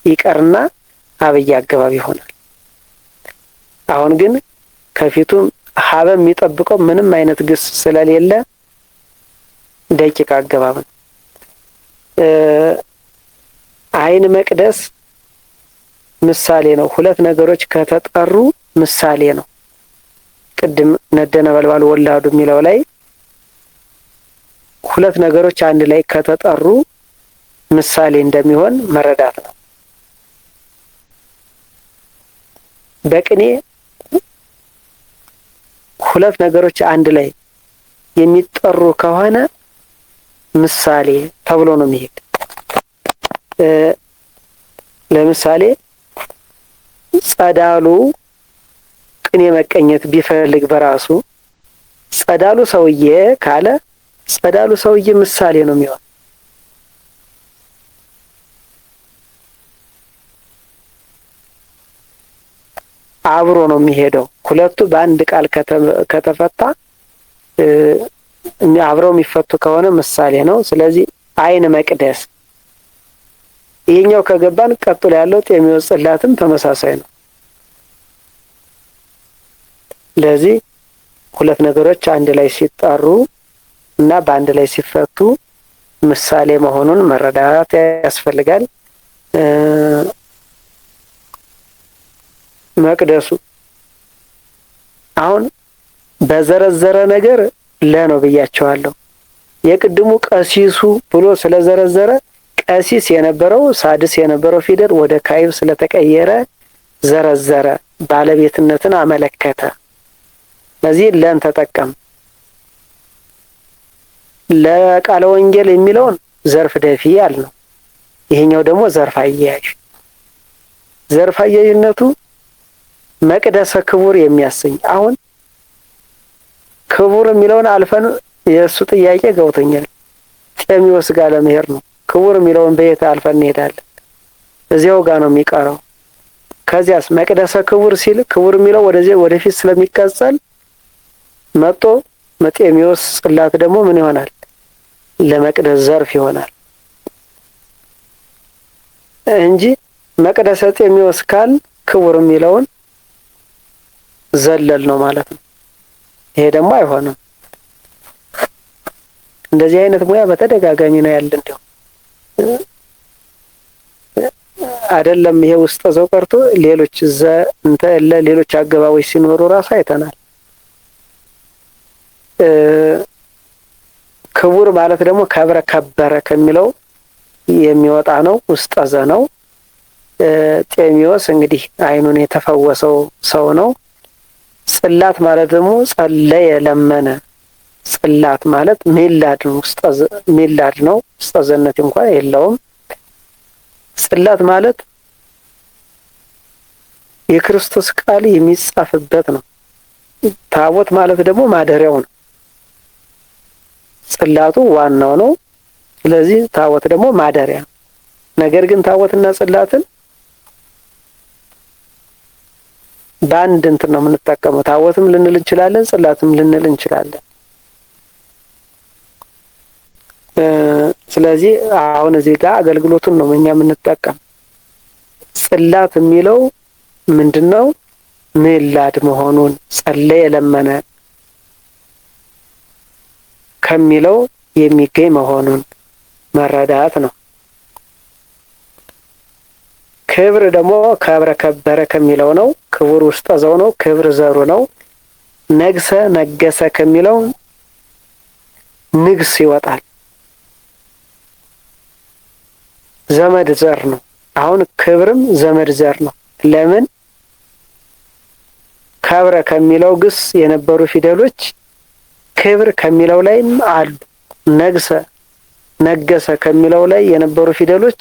ይቀርና አብይ አገባብ ይሆናል። አሁን ግን ከፊቱ ሀበ የሚጠብቀው ምንም አይነት ግስ ስለሌለ ደቂቅ አገባብ ነው። አይን መቅደስ ምሳሌ ነው። ሁለት ነገሮች ከተጠሩ ምሳሌ ነው። ቅድም ነደ ነበልባል ወላዱ የሚለው ላይ ሁለት ነገሮች አንድ ላይ ከተጠሩ ምሳሌ እንደሚሆን መረዳት ነው። በቅኔ ሁለት ነገሮች አንድ ላይ የሚጠሩ ከሆነ ምሳሌ ተብሎ ነው የሚሄድ። ለምሳሌ ጸዳሉ ቅኔ መቀኘት ቢፈልግ በራሱ ጸዳሉ ሰውዬ ካለ ጸዳሉ ሰውዬ ምሳሌ ነው የሚሆን። አብሮ ነው የሚሄደው። ሁለቱ በአንድ ቃል ከተፈታ አብረው የሚፈቱ ከሆነ ምሳሌ ነው። ስለዚህ አይን መቅደስ ይሄኛው ከገባን ቀጥሎ ያለው ጤሚዎስ ጽላትም ተመሳሳይ ነው። ስለዚህ ሁለት ነገሮች አንድ ላይ ሲጠሩ እና በአንድ ላይ ሲፈቱ ምሳሌ መሆኑን መረዳት ያስፈልጋል። መቅደሱ አሁን በዘረዘረ ነገር ለነው ብያቸዋለሁ። የቅድሙ ቀሲሱ ብሎ ስለዘረዘረ ቀሲስ የነበረው ሳድስ የነበረው ፊደል ወደ ካይብ ስለተቀየረ ዘረዘረ፣ ባለቤትነትን አመለከተ። ስለዚህ ለን ተጠቀም። ለቃለ ወንጌል የሚለውን ዘርፍ ደፊ ያልነው፣ ይሄኛው ደግሞ ዘርፍ አያያዥ። ዘርፍ አያያዥነቱ መቅደሰ ክቡር የሚያሰኝ። አሁን ክቡር የሚለውን አልፈን የእሱ ጥያቄ ገብቶኛል። ጤሚዎስ ጋር ለመሄድ ነው። ክቡር የሚለውን በየት አልፈን እንሄዳለን? እዚያው ጋር ነው የሚቀረው። ከዚያስ መቅደሰ ክቡር ሲል ክቡር የሚለው ወደፊት ስለሚቀጸል መጥቶ ጤሚዎስ ጽላት ደግሞ ምን ይሆናል? ለመቅደስ ዘርፍ ይሆናል እንጂ መቅደሰ ጤሚዎስ ካል ክቡር የሚለውን ዘለል ነው ማለት ነው። ይሄ ደግሞ አይሆንም። እንደዚህ አይነት ሙያ በተደጋጋሚ ነው ያለ። እንደው አይደለም ይሄ ውስጥ ዘው ቀርቶ ሌሎች ሌሎች አገባቦች ሲኖሩ ራሱ አይተናል። ክቡር ማለት ደግሞ ከብረ ከበረ ከሚለው የሚወጣ ነው። ውስጥ ዘ ነው። ጤሚዎስ እንግዲህ አይኑን የተፈወሰው ሰው ነው። ጽላት ማለት ደግሞ ጸለየ ለመነ። ጽላት ማለት ሚላድ ነው። ሚላድ ነው። ውስጠዘነት እንኳን የለውም። ጽላት ማለት የክርስቶስ ቃል የሚጻፍበት ነው። ታቦት ማለት ደግሞ ማደሪያው ነው። ጽላቱ ዋናው ነው። ስለዚህ ታቦት ደግሞ ማደሪያ። ነገር ግን ታቦትና ጽላትን በአንድ እንትን ነው የምንጠቀመው። ታቦትም ልንል እንችላለን፣ ጽላትም ልንል እንችላለን። ስለዚህ አሁን እዚህ ጋር አገልግሎቱን ነው እኛ የምንጠቀም። ጽላት የሚለው ምንድነው? ምዕላድ መሆኑን ጸለየ ለመነ ከሚለው የሚገኝ መሆኑን መረዳት ነው። ክብር ደግሞ ከብረ ከበረ ከሚለው ነው። ክቡር ውስጥ ዘው ነው። ክብር ዘሩ ነው። ነግሰ ነገሰ ከሚለው ንግስ ይወጣል። ዘመድ ዘር ነው። አሁን ክብርም ዘመድ ዘር ነው። ለምን ከብረ ከሚለው ግስ የነበሩ ፊደሎች ክብር ከሚለው ላይም አሉ። ነግሰ ነገሰ ከሚለው ላይ የነበሩ ፊደሎች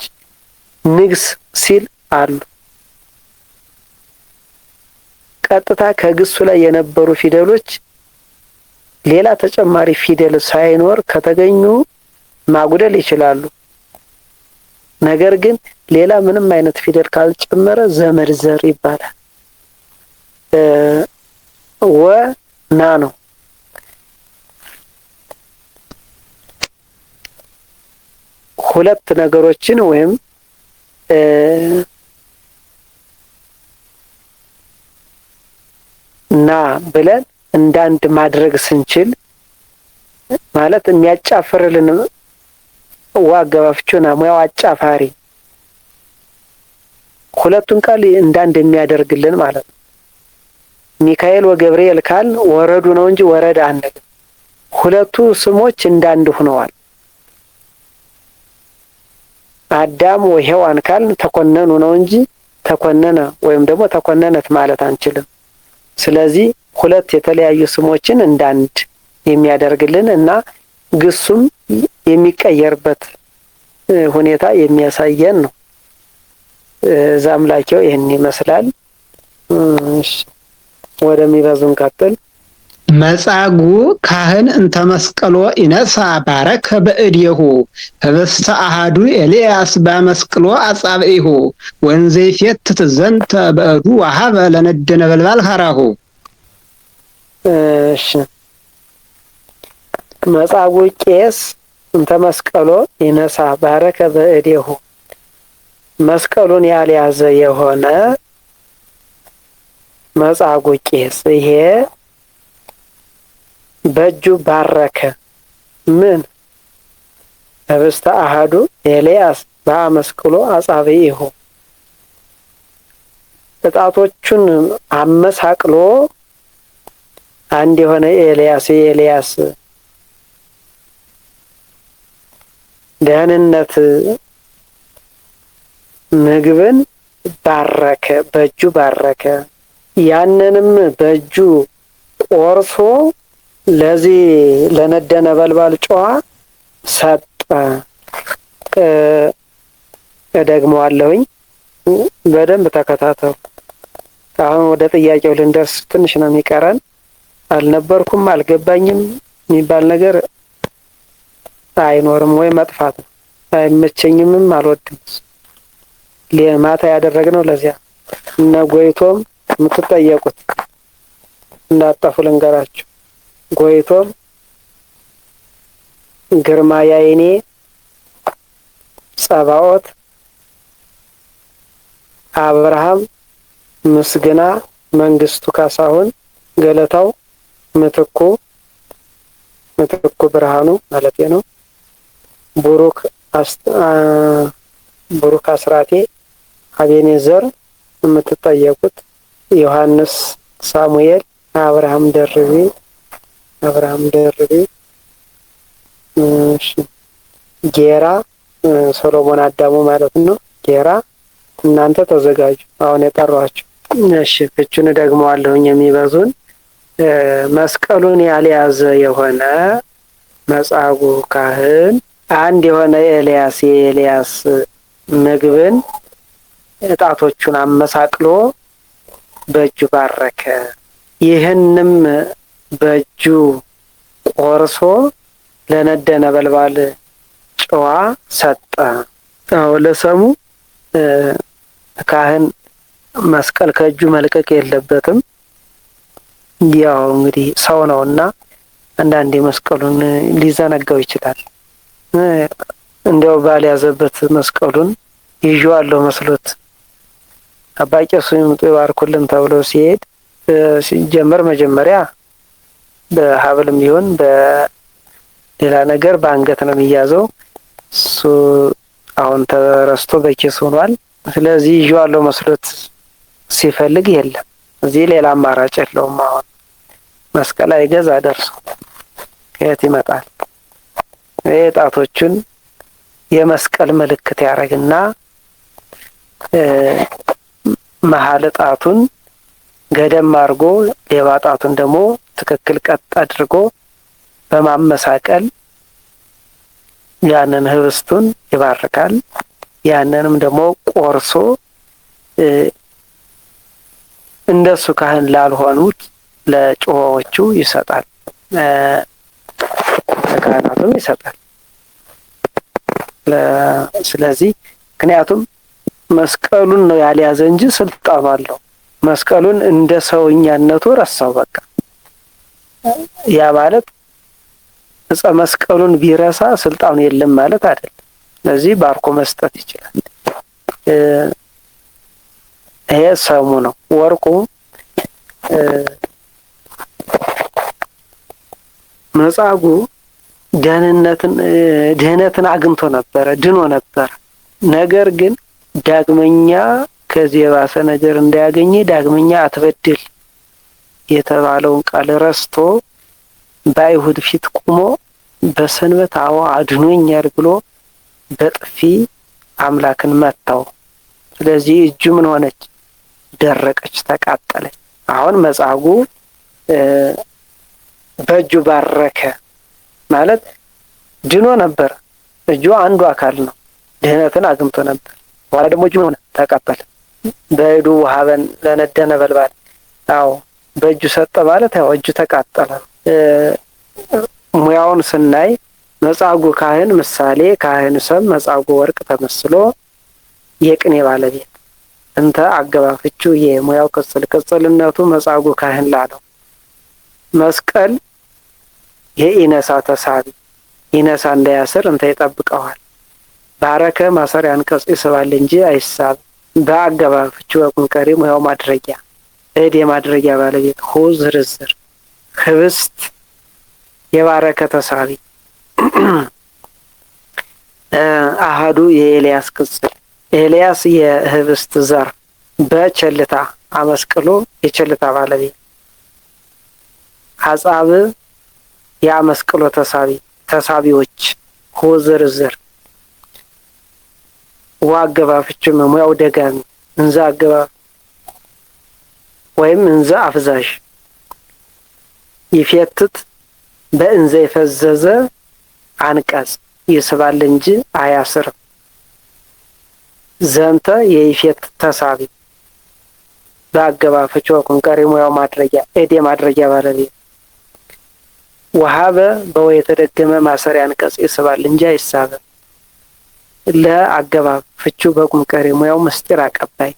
ንግስ ሲል አሉ። ቀጥታ ከግሱ ላይ የነበሩ ፊደሎች ሌላ ተጨማሪ ፊደል ሳይኖር ከተገኙ ማጉደል ይችላሉ። ነገር ግን ሌላ ምንም አይነት ፊደል ካልጨመረ ዘመድ ዘር ይባላል። ወና ነው። ሁለት ነገሮችን ወይም ና ብለን እንዳንድ ማድረግ ስንችል ማለት የሚያጫፍርልን ዋገባፍቹና ሙያው አጫፋሪ ሁለቱን ቃል እንዳንድ የሚያደርግልን ማለት ነው። ሚካኤል ወገብርኤል ካል ወረዱ ነው እንጂ ወረደ አንል። ሁለቱ ስሞች እንዳንድ ሆነዋል። አዳም ወሔዋን ካል ተኮነኑ ነው እንጂ ተኮነነ ወይም ደግሞ ተኮነነት ማለት አንችልም። ስለዚህ ሁለት የተለያዩ ስሞችን እንዳንድ የሚያደርግልን እና ግሱም የሚቀየርበት ሁኔታ የሚያሳየን ነው። ዛምላኬው ይሄን ይመስላል። እሺ ወደሚበዙን ቀጥል። መጻጉ ካህን እንተመስቀሎ ይነሳ ባረከ በእድየሁ ህብስተ አሃዱ ኤልያስ በመስቀሎ አጻብኢሁ ወንዘይፌት ትዘንተ በእዱ ወሀበ ለነደ ነበልባል ኸራሁ። እሺ መጻጉ ቄስ እንተመስቀሎ ይነሳ ባረከ በእድየሁ መስቀሉን ያልያዘ የሆነ መጻጉ ቄስ ይሄ በእጁ ባረከ ምን ህብስተ አሃዱ ኤልያስ በመስቀሎ አጻብኢሁ እጣቶቹን አመሳቅሎ አንድ የሆነ ኤልያስ ደህንነት ምግብን ባረከ በእጁ ባረከ። ያንንም በእጁ ቆርሶ ለዚህ ለነደ ነበልባል ጨዋ ሰጠ። እደግመዋለሁኝ በደንብ ተከታተሉ። አሁን ወደ ጥያቄው ልንደርስ ትንሽ ነው የሚቀረን። አልነበርኩም አልገባኝም የሚባል ነገር አይኖርም ወይ መጥፋት ነው። አይመቸኝምም አልወድም። ለማታ ያደረግነው ለዚያ እነ ጎይቶም የምትጠየቁት እንዳጠፉ ልንገራችሁ። ጎይቶም ግርማ ያይኔ ጸባኦት አብርሃም ምስግና መንግስቱ ካሳሁን ገለታው ምትኩ ብርሃኑ ማለት ነው። ቡሩክ አስራቴ አቤኔዘር የምትጠየቁት ዮሐንስ ሳሙኤል አብርሃም ደርቤ ጌራ ሶሎሞን አዳሙ ማለት ነው። ጌራ እናንተ ተዘጋጁ አሁን የጠራኋችሁ። እሺ ፍቹን ደግመዋለሁኝ የሚበዙን መስቀሉን ያልያዘ የሆነ መጻጉ ካህን አንድ የሆነ የኤልያስ ምግብን እጣቶቹን አመሳቅሎ በእጁ ባረከ። ይህንም በእጁ ቆርሶ ለነደ ነበልባል ጨዋ ሰጠ። አዎ ለሰሙ ካህን መስቀል ከእጁ መልቀቅ የለበትም። ያው እንግዲህ ሰው ነውና አንዳንዴ መስቀሉን ሊዘነጋው ይችላል። እንደው ባልያዘበት መስቀሉን ይዤዋለሁ መስሎት አባ ቄሱ ይምጡ ይባርኩልን ተብሎ ሲሄድ ሲጀመር መጀመሪያ በሐብልም ይሁን በሌላ ነገር በአንገት ነው የሚያዘው። እሱ አሁን ተረስቶ በኪስ ሆኗል። ስለዚህ ይዤዋለሁ መስሎት ሲፈልግ የለም። እዚህ ሌላ አማራጭ የለውም። አሁን መስቀል አይገዛ ደርሶ ከየት ይመጣል? ጣቶቹን የመስቀል ምልክት ያደርግና መሀል ጣቱን ገደም አድርጎ ሌባ ጣቱን ደግሞ ትክክል ቀጥ አድርጎ በማመሳቀል ያንን ህብስቱን ይባርካል። ያንንም ደግሞ ቆርሶ እንደሱ ካህን ላልሆኑት ለጮሆቹ ይሰጣል። ለካህናቱም ይሰጣል። ስለዚህ ምክንያቱም መስቀሉን ነው ያልያዘ እንጂ ስልጣኑ አለው። መስቀሉን እንደ ሰውኛነቱ ረሳው። በቃ ያ ማለት እጸ መስቀሉን ቢረሳ ስልጣኑ የለም ማለት አይደለም። ስለዚህ ባርኮ መስጠት ይችላል። ይሄ ሰሙ ነው። ወርቁ መጻጉዕ ድህነትን አግኝቶ ነበረ፣ ድኖ ነበረ። ነገር ግን ዳግመኛ ከዚህ የባሰ ነገር እንዳያገኝ ዳግመኛ አትበድል የተባለውን ቃል ረስቶ በአይሁድ ፊት ቆሞ በሰንበት አድኖኛል ብሎ በጥፊ አምላክን መታው። ስለዚህ እጁ ምን ሆነች? ደረቀች፣ ተቃጠለች። አሁን መጻጉዕ በእጁ ባረከ ማለት ድኖ ነበር። እጁ አንዱ አካል ነው። ድህነትን አግኝቶ ነበር። በኋላ ደግሞ እጁ ሆነ ተቃጠለ። በእዱ ውሃበን ለነደ ነበልባል። አዎ በእጁ ሰጠ ማለት ያው እጁ ተቃጠለ። ሙያውን ስናይ መጻጉዕ ካህን ምሳሌ፣ ካህን ሰም፣ መጻጉዕ ወርቅ ተመስሎ የቅኔ ባለቤት እንተ አገባፍቹ የሙያው ቅጽልነቱ መጻጉዕ ካህን ላለው መስቀል የኢነሳ ተሳቢ ኢነሳ እንዳያስር እንተ ይጠብቀዋል። ባረከ ማሰሪያ አንቀጽ ይስባል እንጂ አይሳብ። በአገባፍቹ ወቁንቀሪ ሙያው ማድረጊያ እድ የማድረጊያ ባለቤት ሆ ዝርዝር ህብስት የባረከ ተሳቢ አሃዱ የኤልያስ ቅጽል ኤልያስ የህብስት ዘር በቸልታ አመስቅሎ የቸልታ ባለቤት አጻብ የአመስቅሎ ተሳቢዎች ሆ ዝርዝር ወአገባፍቹ ሙያው ደጋሚ እንዘ አገባፍ ወይም እንዘ አፍዛዥ ይፈትት በእንዘ የፈዘዘ አንቀጽ ይስባል እንጂ አያስርም። ዘንተ የይፈት ተሳቢ በአገባፍቹ ወቁንቀሪ ሙያው ማድረጊያ እድ የማድረጊያ ባለቤት ወሃበ በወ የተደገመ ማሰሪያ አንቀጽ ይስባል እንጂ አይሳብም። ለአገባፍቹ በቁንቀሪ ሙያው ምስጢር አቀባይ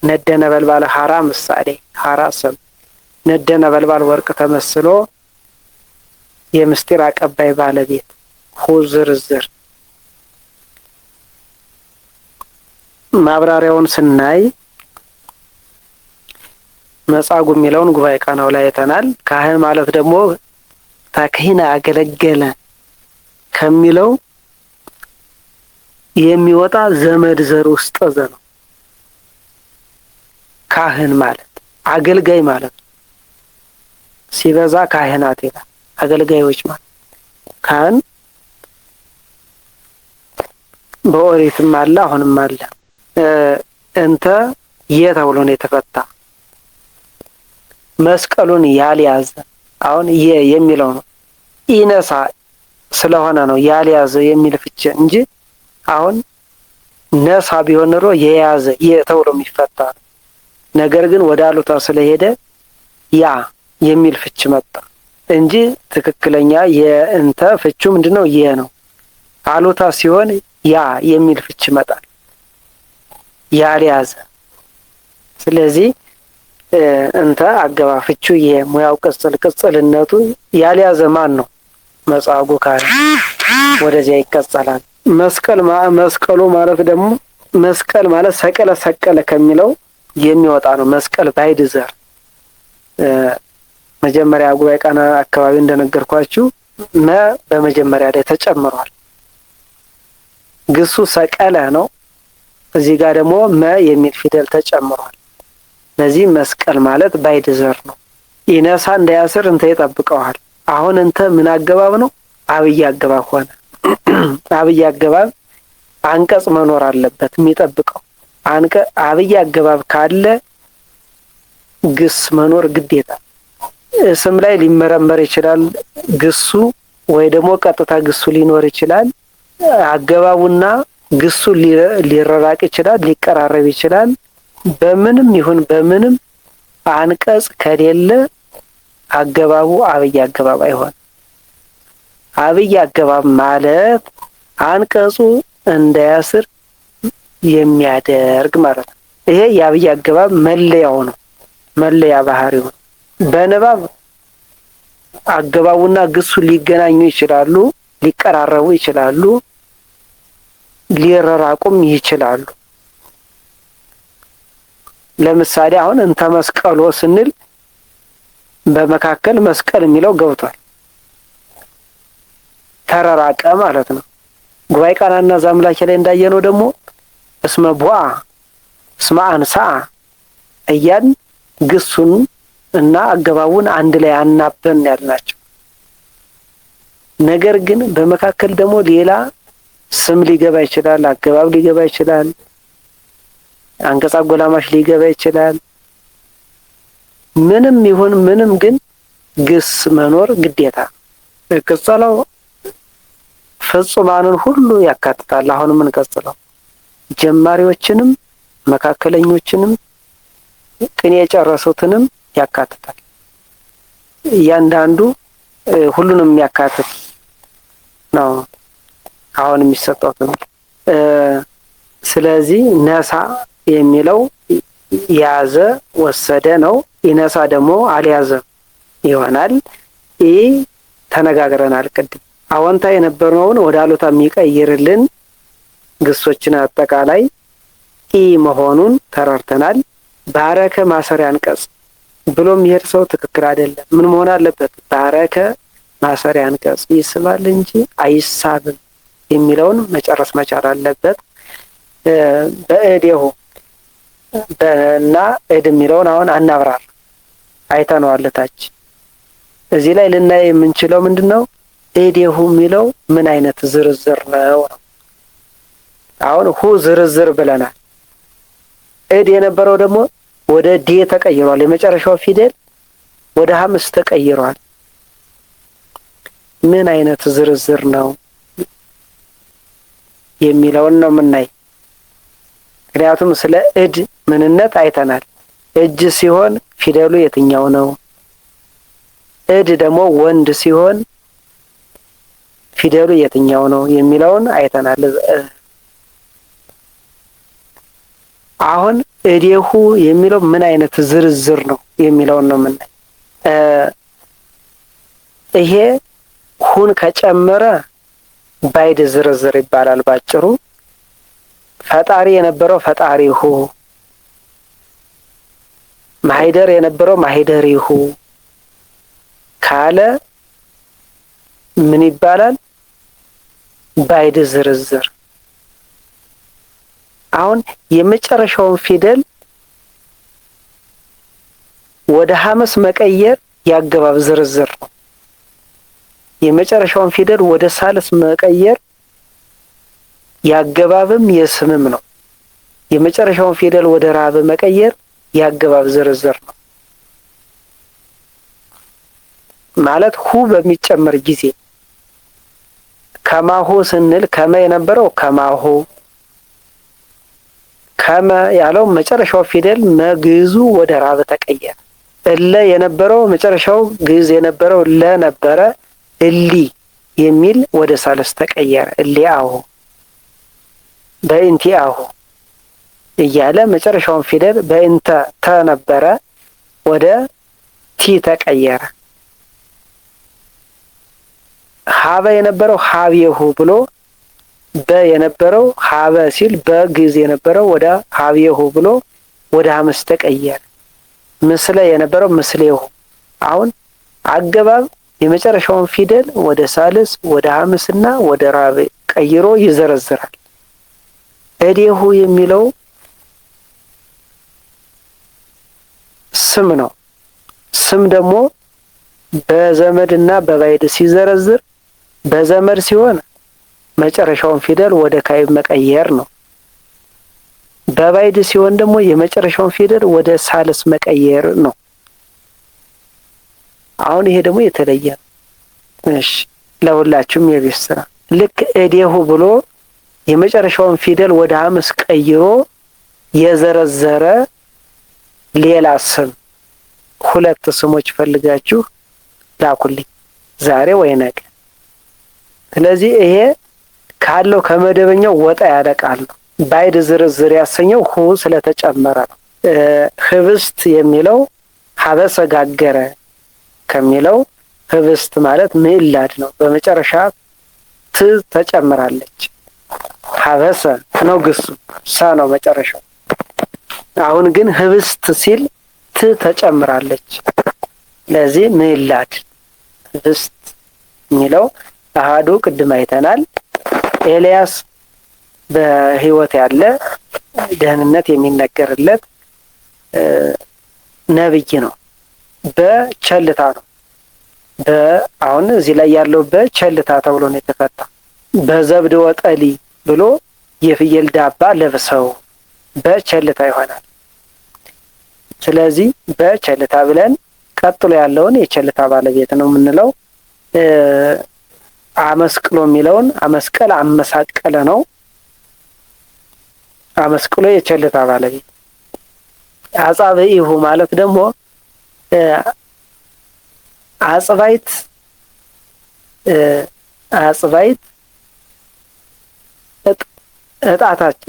ነደ ነበልባል ሐራ ምሳሌ ሐራ ስም ነደ ነበልባል ወርቅ ተመስሎ የምስጢር አቀባይ ባለቤት ሆ ዝርዝር። ማብራሪያውን ስናይ መጻጉዕ የሚለውን ጉባኤ ቃናው ላይ አይተናል። ካህን ማለት ደግሞ ተክህነ አገለገለ ከሚለው የሚወጣ ዘመድ ዘር ውስጥ ነው። ካህን ማለት አገልጋይ ማለት ሲበዛ ካህናት ይላል። አገልጋዮች ማለት ካህን በኦሪትም አለ አሁንም አለ። እንተ ተብሎ ነው የተፈታ። መስቀሉን ያልያዘ አሁን የሚለው ነው። ኢነሳ ስለሆነ ነው ያልያዘ የሚል ፍቺ እንጂ አሁን ነሳ ቢሆን ኖሮ የያዘ ተብሎ የሚፈታ። ነገር ግን ወደ አሉታ ስለሄደ ያ የሚል ፍቺ መጣ እንጂ ትክክለኛ የእንተ ፍቹ ምንድነው? ነው። አሉታ ሲሆን ያ የሚል ፍቺ መጣል ያልያዘ። ስለዚህ እንተ አገባፍቹ የሙያው ቅጽልነቱ ያልያዘ ማን ነው? መጻጉዕ ካህን ወደዚያ ይቀጸላል። መስቀሉ ማለት ደግሞ መስቀል ማለት ሰቀለ ከሚለው የሚወጣ ነው። መስቀል ባይድ ዘር መጀመሪያ ጉባኤ ቃና አካባቢ እንደነገርኳችሁ በመጀመሪያ ላይ ተጨምሯል። ግሱ ሰቀለ ነው። እዚህ ጋር ደግሞ መ የሚል ፊደል ተጨምሯል። ለዚህ መስቀል ማለት ባይድ ዘር ነው። ይነሳ እንዳያስር እንተ ይጠብቀዋል። አሁን እንተ ምን አገባብ ነው? አብይ አገባብ ሆነ። አብይ አገባብ አንቀጽ መኖር አለበት የሚጠብቀው። አብይ አገባብ ካለ ግስ መኖር ግዴታ። ስም ላይ ሊመረመር ይችላል ግሱ ወይ ደግሞ ቀጥታ ግሱ ሊኖር ይችላል። አገባቡና ግሱ ሊራራቅ ይችላል፣ ሊቀራረብ ይችላል። በምንም ይሁን በምንም አንቀጽ ከሌለ አገባቡ አብይ አገባብ አይሆንም። አብይ አገባብ ማለት አንቀጹ እንዳያስር የሚያደርግ ማለት ነው። ይሄ የአብይ አገባብ መለያው ነው፣ መለያ ባህሪው ነው። በንባብ አገባቡና ግሱ ሊገናኙ ይችላሉ፣ ሊቀራረቡ ይችላሉ፣ ሊራራቁም ይችላሉ። ለምሳሌ አሁን እንተ መስቀሎ ስንል በመካከል መስቀል የሚለው ገብቷል፣ ተራራቀ ማለት ነው። ጉባኤ ቃናና ዛምላኬ ላይ እንዳየነው ደግሞ እስመ ቡአ እስመ አንሳ እያን ግሱን እና አገባቡን አንድ ላይ አናበን ያልናቸው። ነገር ግን በመካከል ደግሞ ሌላ ስም ሊገባ ይችላል፣ አገባብ ሊገባ ይችላል፣ አንቀጽ አጎላማሽ ሊገባ ይችላል። ምንም ይሁን ምንም ግን ግስ መኖር ግዴታ። ቅጽላው ፍጹማንን ሁሉ ያካትታል። አሁን ምን ቀጽለው ጀማሪዎችንም መካከለኞችንም ቅኔ የጨረሱትንም ያካትታል። እያንዳንዱ ሁሉንም የሚያካትት ነው አሁን የሚሰጠው ትምህርት። ስለዚህ ነሳ የሚለው ያዘ ወሰደ ነው። ይነሳ ደግሞ አልያዘም ይሆናል። ተነጋግረናል ቅድም። አዎንታ የነበረውን ወደ አሉታ የሚቀይርልን ግሶችን አጠቃላይ መሆኑን ተረድተናል። ባረከ ማሰሪያ አንቀጽ ብሎ የሚሄድ ሰው ትክክል አይደለም። ምን መሆን አለበት? ባረከ ማሰሪያ አንቀጽ ይስባል እንጂ አይሳብም የሚለውን መጨረስ መቻል አለበት። በእዴሁ በና እድ የሚለውን አሁን አናብራር አይተነዋል ታች። እዚህ ላይ ልናይ የምንችለው ምንድነው? እዴሁ የሚለው ምን አይነት ዝርዝር ነው? አሁን ሁ ዝርዝር ብለናል። እድ የነበረው ደግሞ ወደ ዲ ተቀይሯል። የመጨረሻው ፊደል ወደ ሐምስ ተቀይሯል። ምን አይነት ዝርዝር ነው የሚለውን ነው የምናይ። ምክንያቱም ስለ እድ ምንነት አይተናል። እጅ ሲሆን ፊደሉ የትኛው ነው? እድ ደግሞ ወንድ ሲሆን ፊደሉ የትኛው ነው የሚለውን አይተናል። አሁን እዴሁ የሚለው ምን አይነት ዝርዝር ነው የሚለውን ነው የምናይ። ይሄ ሁን ከጨመረ ባይድ ዝርዝር ይባላል ባጭሩ። ፈጣሪ የነበረው ፈጣሪሁ፣ ማህደር የነበረው ማህደሪሁ ካለ ምን ይባላል? ባይድ ዝርዝር። አሁን የመጨረሻውን ፊደል ወደ ሐመስ መቀየር ያገባብ ዝርዝር ነው። የመጨረሻውን ፊደል ወደ ሳልስ መቀየር ያገባብም የስምም ነው። የመጨረሻውን ፊደል ወደ ራብ መቀየር ያገባብ ዝርዝር ነው። ማለት ሁ በሚጨመር ጊዜ ከማሁ ስንል ከመ የነበረው ከማሁ፣ ከመ ያለው መጨረሻው ፊደል መግዙ ወደ ራብ ተቀየረ። እለ የነበረው መጨረሻው ግዝ የነበረው ለ ነበረ፣ እሊ የሚል ወደ ሳልስ ተቀየረ። እሊአሁ፣ በእንቲአሁ እያለ መጨረሻውን ፊደል በእንተ ተነበረ ወደ ቲ ተቀየረ። ሀበ የነበረው ሀብየሁ ብሎ በ የነበረው ሀበ ሲል በግዝ የነበረው ወደ ሀብየሁ ብሎ ወደ ሐመስ ተቀየረ። ምስለ የነበረው ምስሌሁ። አሁን አገባብ የመጨረሻውን ፊደል ወደ ሳልስ ወደ ሐመስና ወደ ራብ ቀይሮ ይዘረዝራል። እዴሁ የሚለው ስም ነው። ስም ደግሞ በዘመድና በባይድ ሲዘረዝር በዘመድ ሲሆን መጨረሻውን ፊደል ወደ ካዕብ መቀየር ነው። በባይድ ሲሆን ደግሞ የመጨረሻውን ፊደል ወደ ሳልስ መቀየር ነው። አሁን ይሄ ደግሞ የተለየ ነው። እሺ ለሁላችሁም የቤት ስራ ልክ እዴሁ ብሎ የመጨረሻውን ፊደል ወደ ሐምስ ቀይሮ የዘረዘረ ሌላ ስም ሁለት ስሞች ፈልጋችሁ ላኩልኝ ዛሬ ወይ ነገ። ስለዚህ ይሄ ካለው ከመደበኛው ወጣ ያለ ቃል ነው። ባይድ ዝርዝር ያሰኘው ሁ ስለተጨመረ ነው። ህብስት የሚለው ሀበሰ ጋገረ ከሚለው ህብስት ማለት ምዕላድ ነው። በመጨረሻ ት ተጨምራለች። ሀበሰ ነው ግሱ፣ ሳ ነው መጨረሻው። አሁን ግን ህብስት ሲል ት ተጨምራለች። ለዚህ ምዕላድ ህብስት የሚለው አሃዱ ቅድም አይተናል። ኤልያስ በህይወት ያለ ደህንነት የሚነገርለት ነብይ ነው። በቸልታ ነው። አሁን እዚህ ላይ ያለው በቸልታ ተብሎ ነው የተፈታ። በዘብድ ወጠሊ ብሎ የፍየል ዳባ ለብሰው በቸልታ ይሆናል። ስለዚህ በቸልታ ብለን ቀጥሎ ያለውን የቸልታ ባለቤት ነው የምንለው። አመስቅሎ የሚለውን አመስቀል አመሳቀለ ነው። አመስቅሎ የቸልታ ባለቤት። አጻብዒሁ ማለት ደግሞ አጽባይት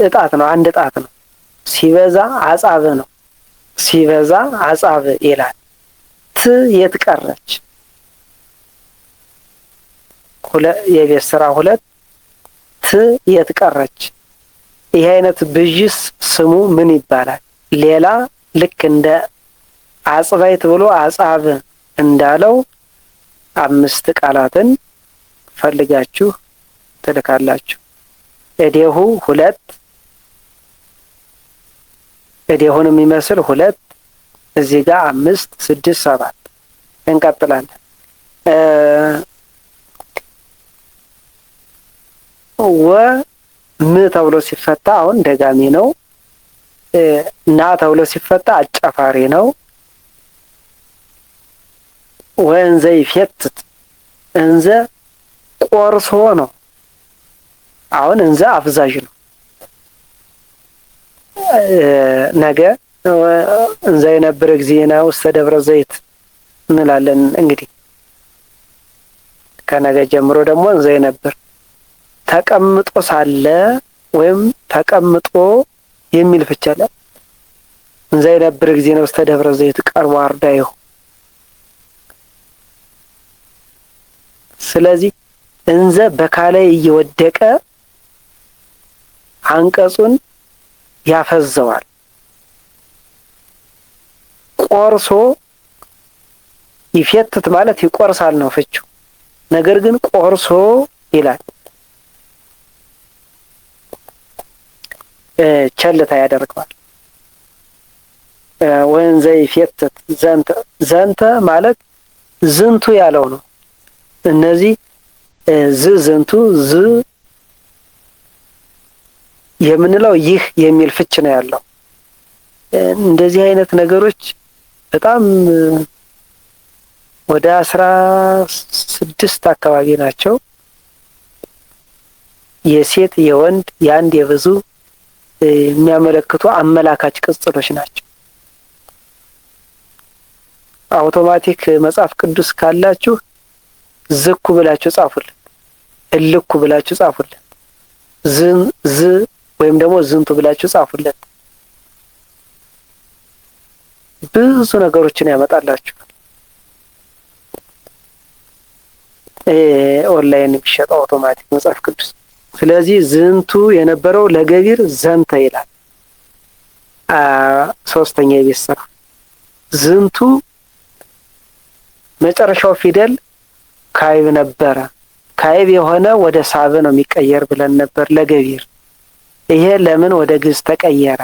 እጣት ነው። አንድ እጣት ነው። ሲበዛ አጻብ ነው። ሲበዛ አጻብ ይላል። ት የት ቀረች? የቤት ስራ 2 ት የት ቀረች? ይህ አይነት ብዥስ ስሙ ምን ይባላል? ሌላ ልክ እንደ አጽባይት ብሎ አጻብ እንዳለው 5 ቃላትን ፈልጋችሁ ትልካላችሁ። እዴሁ 2 እዴሁን የሚመስል 2 እዚህ ጋር 5 6 7 እንቀጥላለን። ም ተብሎ ሲፈታ አሁን ደጋሚ ነው። ና ተብሎ ሲፈታ አጫፋሪ ነው። ወንዘ ይፈትት እንዘ ቆርሶ ነው። አሁን እንዘ አፍዛዥ ነው። ነገ እንዘ የነበረ ጊዜና ውስጥ ደብረ ዘይት እንላለን። እንግዲህ ከነገ ጀምሮ ደግሞ እንዘ የነበር ተቀምጦ ሳለ ወይም ተቀምጦ የሚል ፍቻ አለ። እንዘ የነበረ ጊዜና ውስጥ ደብረ ዘይት ቀርቦ አርዳይሁ። ስለዚህ እንዘ በካላይ እየወደቀ አንቀጹን ያፈዘዋል። ቆርሶ ይፈትት ማለት ይቆርሳል ነው ፍቹ። ነገር ግን ቆርሶ ይላል። ቸልታ ያደርገዋል። ወንዘ ይፈትት ዘንተ ማለት ዝንቱ ያለው ነው። እነዚህ ዝንቱ የምንለው ይህ የሚል ፍች ነው ያለው። እንደዚህ አይነት ነገሮች በጣም ወደ 16 አካባቢ ናቸው። የሴት የወንድ የአንድ የብዙ የሚያመለክቱ አመላካች ቅጽሎች ናቸው። አውቶማቲክ መጽሐፍ ቅዱስ ካላችሁ ዝኩ ብላችሁ ጻፉልን፣ እልኩ ብላችሁ ጻፉልን፣ ዝ ወይም ደግሞ ዝንቱ ብላችሁ ጻፉልን። ብዙ ነገሮችን ያመጣላችሁ። ኦንላይን የሚሸጠው አውቶማቲክ መጽሐፍ ቅዱስ። ስለዚህ ዝንቱ የነበረው ለገቢር ዘንተ ይላል። 3ኛ የቤት ስራ ዝንቱ መጨረሻው ፊደል ካዕብ ነበረ። ካዕብ የሆነ ወደ ሳብ ነው የሚቀየር ብለን ነበር ለገቢር። ይሄ ለምን ወደ ግዕዝ ተቀየረ?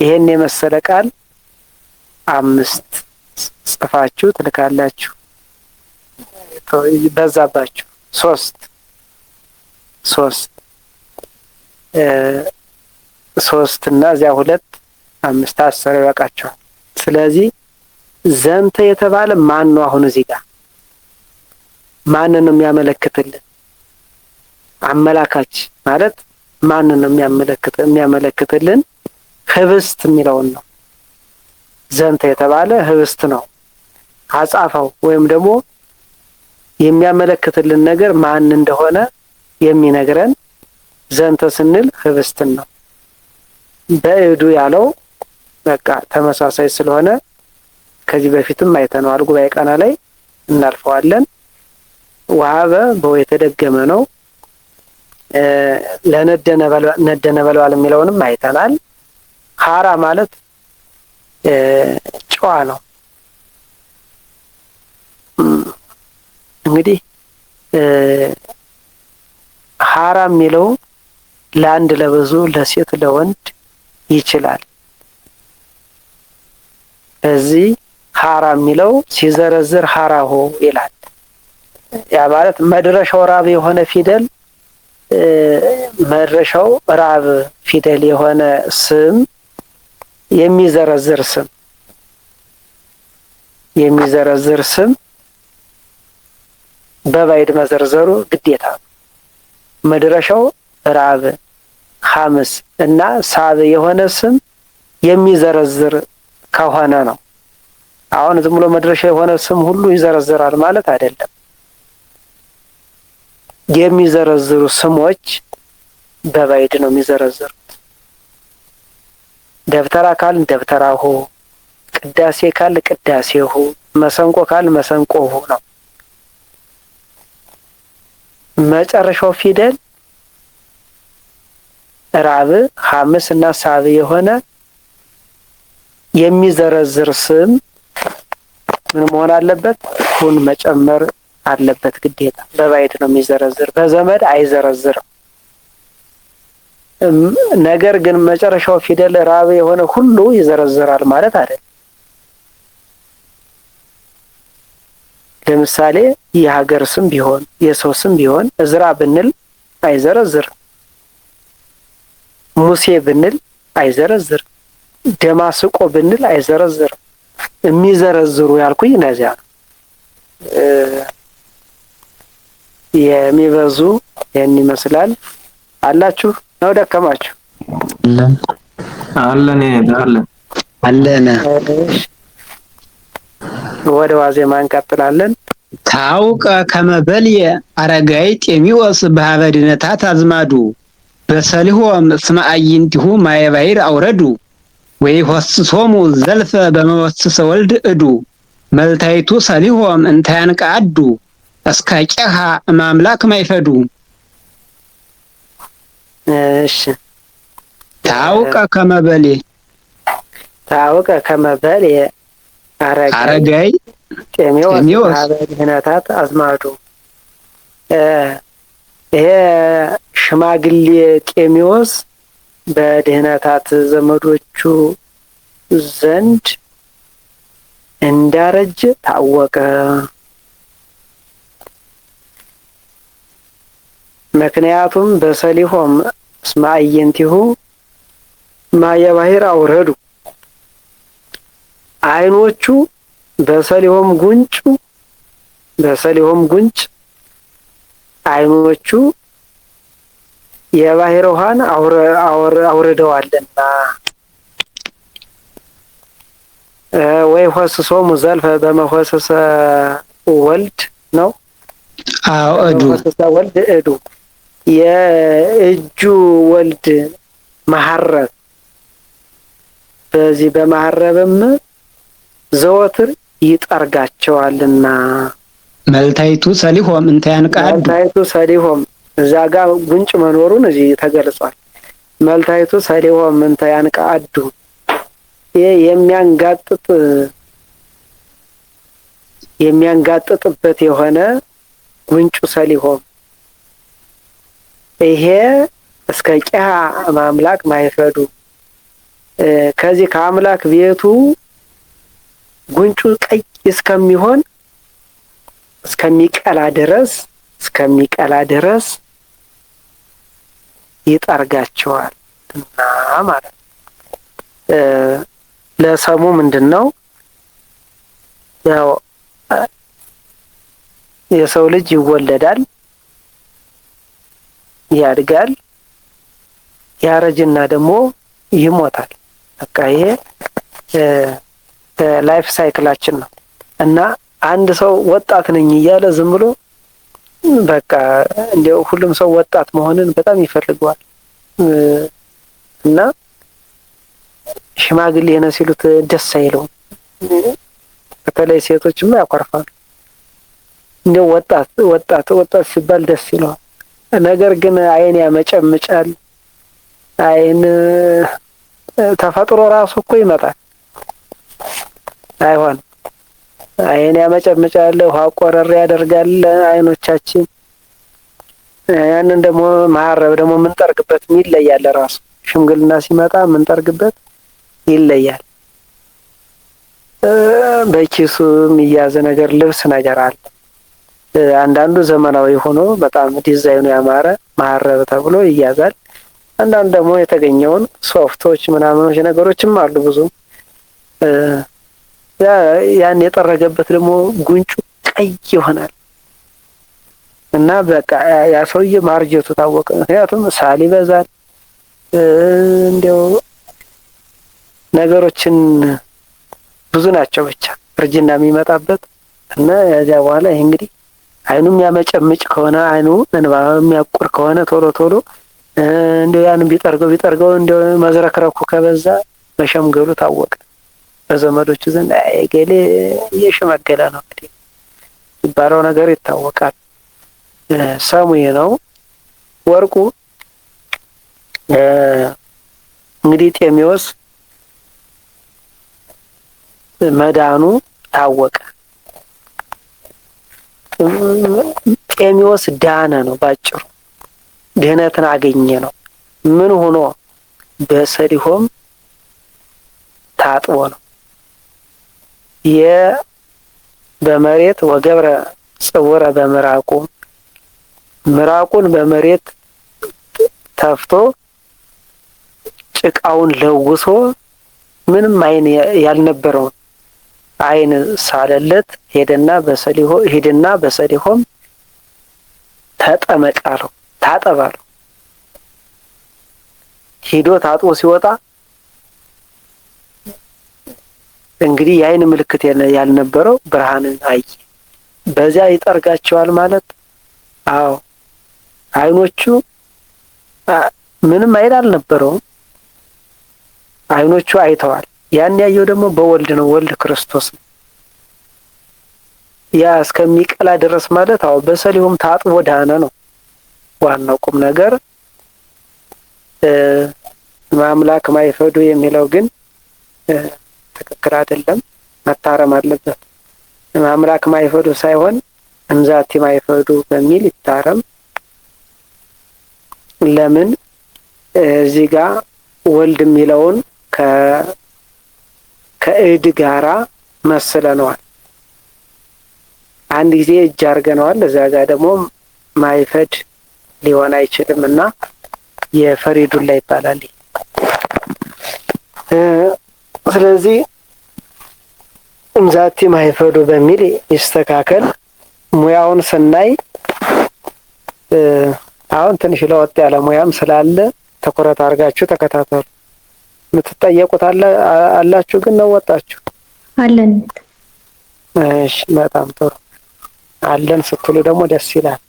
ይሄን የመሰለ ቃል 5 ጽፋችሁ ትልካላችሁ። በዛባችሁ 3 እና እዚያ 2 5 10 ይበቃችኋል። ስለዚህ ዘንተ የተባለ ማን ነው? አሁን እዚህ ጋር ማንን ነው የሚያመለክትልን? አመላካች ማለት ማንን ነው የሚያመለክትልን? ህብስት የሚለውን ነው። ዘንተ የተባለ ህብስት ነው። አጻፋው ወይም ደግሞ የሚያመለክትልን ነገር ማን እንደሆነ የሚነግረን ዘንተ ስንል ህብስትን ነው። በእዱ ያለው በቃ ተመሳሳይ ስለሆነ ከዚህ በፊትም አይተነዋል። ጉባኤ ቃና ላይ እናልፈዋለን። ወሀበ በው የተደገመ ነው። ለነደነ በልባል የሚለውንም አይተናል። ሀራ ማለት ጨዋ ነው። እንግዲህ ሀራ የሚለው ለአንድ ለብዙ ለሴት ለወንድ ይችላል። እዚህ ሀራ የሚለው ሲዘረዝር ሀራሆ ይላል። ያ ማለት መድረሻው ራብ የሆነ ፊደል መድረሻው ራብ ፊደል የሆነ ስም የሚዘረዝር ስም በባዕድ መዘርዘሩ ግዴታ ነው። መድረሻው ራብ ሐምስ እና ሳብ የሆነ ስም የሚዘረዝር ከሆነ ነው። አሁን ዝም ብሎ መድረሻ የሆነ ስም ሁሉ ይዘረዝራል ማለት አይደለም። የሚዘረዝሩ ስሞች በባዕድ ነው የሚዘረዝሩት። ደብተራ ካል ደብተራሁ፣ ቅዳሴ ካል ቅዳሴሁ፣ መሰንቆ ካል መሰንቆሁ ነው። መጨረሻው ፊደል ራብ ሐምስ እና ሳብ የሆነ የሚዘረዝር ስም ምን መሆን አለበት? ሁን መጨመር አለበት ግዴታ። በባዕድ ነው የሚዘረዝር፣ በዘመድ አይዘረዝርም። ነገር ግን መጨረሻው ፊደል ራብ የሆነ ሁሉ ይዘረዝራል ማለት አይደለም። ለምሳሌ የሀገር ስም ቢሆን የሰው ስም ቢሆን እዝራ ብንል አይዘረዝርም። ሙሴ ብንል አይዘረዝርም። ደማስቆ ብንል አይዘረዝርም። የሚዘረዝሩ ያልኩኝ እነዚያ ነው። የሚበዙ ይህን ይመስላል። አላችሁ ነው ደከማችሁ? አለን። ወደ ዋዜማ እንቀጥላለን። ታውቀ ከመበልየ አረጋይ ጤሚዎስ በሀበ ድኅነታት አዝማዱ በሰሊሆም እስመ አዕይንቲሁ ማየ ባሕር አውረዱ ወይሖስሶሙ ዘልፈ በመወስሰ ወልድ እዱ መልታይቱ ሰሊሆም እንተ ያንቀአዱ እስከ ቄሃ እማምላክ ማይፈዱ። እሺ ታውቀ ከመበልየ አረጋይ ጤሜዎስ በሀበ ድኅነታት አዝማዱ። ይሄ ሽማግሌ ጤሜዎስ በድኅነታት ዘመዶቹ ዘንድ እንዳረጀ ታወቀ። ምክንያቱም በሰሊሆም እስመ አዕይንቲሁ ማየ ባሕር አውረዱ፣ ዓይኖቹ በሰሊሆም ጉንጭ ዓይኖቹ የባሕር ውሃን አውርደዋልና። ወይሖስሶሙ ዘልፈ በመሖሰሰ ወልድ ነው። አዎ እዱ ወልድ እዱ የእጁ ወልድ መሐረብ፣ በዚህ በመሐረብም ዘወትር ይጠርጋቸዋልና። መልታይቱ ሰሊሆም እንተ ያንቀአዱ። መልታይቱ ሰሊሆም እዛ ጋር ጉንጭ መኖሩን እዚህ ተገልጿል። መልታይቱ ሰሊሆም እንተ ያንቀአዱ የሚያንጋጥጥበት የሆነ ጉንጩ ሰሊሆም። ይሄ እስከ ቂያ ማምላክ ማይፈዱ ከዚህ ከአምላክ ቤቱ ጉንጩ ቀይ እስከሚሆን እስከሚቀላ ድረስ ይጠርጋቸዋል እና ማለት ለሰሙ ምንድነው ያው የሰው ልጅ ይወለዳል ያድጋል ያረጅና ደግሞ ይሞታል። በቃ ይሄ ላይፍ ሳይክላችን ነው እና አንድ ሰው ወጣት ነኝ እያለ ዝም ብሎ በቃ እንደው ሁሉም ሰው ወጣት መሆንን በጣም ይፈልገዋል እና ሽማግሌ ነው ሲሉት ደስ አይለውም። በተለይ ሴቶችም ያኮርፋሉ። እንደው ወጣት ሲባል ደስ ይለዋል። ነገር ግን አይን ያመጨምጫል። አይን ተፈጥሮ ራሱ እኮ ይመጣል። አይሆን አይን ያመጨምጫል፣ ውሃ ቆረር ያደርጋል አይኖቻችን። ያንን ደግሞ ማረብ ደግሞ የምንጠርግበት ይለያል። ራሱ ሽምግልና ሲመጣ የምንጠርግበት ይለያል። በኪሱ የሚያዝ ነገር ልብስ ነገር አለ። አንዳንዱ ዘመናዊ ሆኖ በጣም ዲዛይኑ ያማረ ማረብ ተብሎ ይያዛል። አንዳንዱ ደግሞ የተገኘውን ሶፍቶች ምናምኖች ነገሮችም አሉ ብዙ። ያን የጠረገበት ደግሞ ጉንጩ ቀይ ይሆናል እና በቃ ያ ሰውዬ ማርጀቱ ታወቀ። ምክንያቱም ሳል ይበዛል። እንደው ነገሮችን ብዙ ናቸው ብቻ እርጅና የሚመጣበት እና ያዚያ በኋላ ይሄ እንግዲህ አይኑም ያመጨምጭ ከሆነ አይኑ እንባ የሚያቁር ከሆነ ቶሎ እንደው ያን ቢጠርገው እንደው መዝረክረኩ ከበዛ መሸምገሉ ታወቀ። በዘመዶቹ ዘንድ አይገሌ እየሸመገለ ነው እንግዲህ ይባለው ነገር ይታወቃል። ሰሙዬ ነው ወርቁ እንግዲህ ጤሜዎስ መዳኑ ታወቀ። ጤሜዎስ ዳነ ነው ባጭሩ፣ ድህነትን አገኘ ነው። ምን ሆኖ? በሰሊሆም ታጥቦ ነው። በመሬት ወገብረ ጽውረ በምራቁ ምራቁን በመሬት ተፍቶ ጭቃውን ለውሶ ምንም አይን ያልነበረውን አይን ሳለለት ሄደና በሰሊሆም ተጠመቃለው ታጠባለው። ሄዶ ታጥቦ ሲወጣ እንግዲህ የአይን ምልክት ያልነበረው ብርሃንን አየ። በዚያ ይጠርጋቸዋል ማለት አዎ አይኖቹ ምንም አይን አልነበረውም። አይኖቹ አይተዋል። ያን ያየው ደግሞ በወልድ ነው። ወልድ ክርስቶስ ነው። ያ እስከሚቀላ ድረስ ማለት አዎ በሰሊሆም ታጥቦ ዳነ ነው ዋናው ቁም ነገር። ማምላክ ማይፈዱ የሚለው ግን ትክክል አይደለም፣ መታረም አለበት። ማምላክ ማይፈዱ ሳይሆን እንዛቲ ማይፈዱ በሚል ይታረም። ለምን እዚህ ጋር ወልድ የሚለውን ከእድ ጋራ መስለነዋል። አንድ ጊዜ እጅ አድርገነዋል። እዛ ጋር ደግሞ ማይፈድ ሊሆን አይችልምና የፈሪዱላ ይባላል። ስለዚህ እንዛቲ ማይፈዱ በሚል ይስተካከል። ሙያውን ስናይ አሁን ትንሽ ለወጥ ያለ ሙያም ስላለ ትኩረት አድርጋችሁ ተከታተሉ። የምትጠየቁት አላችሁ ግን ነው ወጣችሁ አለን። እሺ በጣም ጥሩ። አለን ስትሉ ደግሞ ደስ ይላል።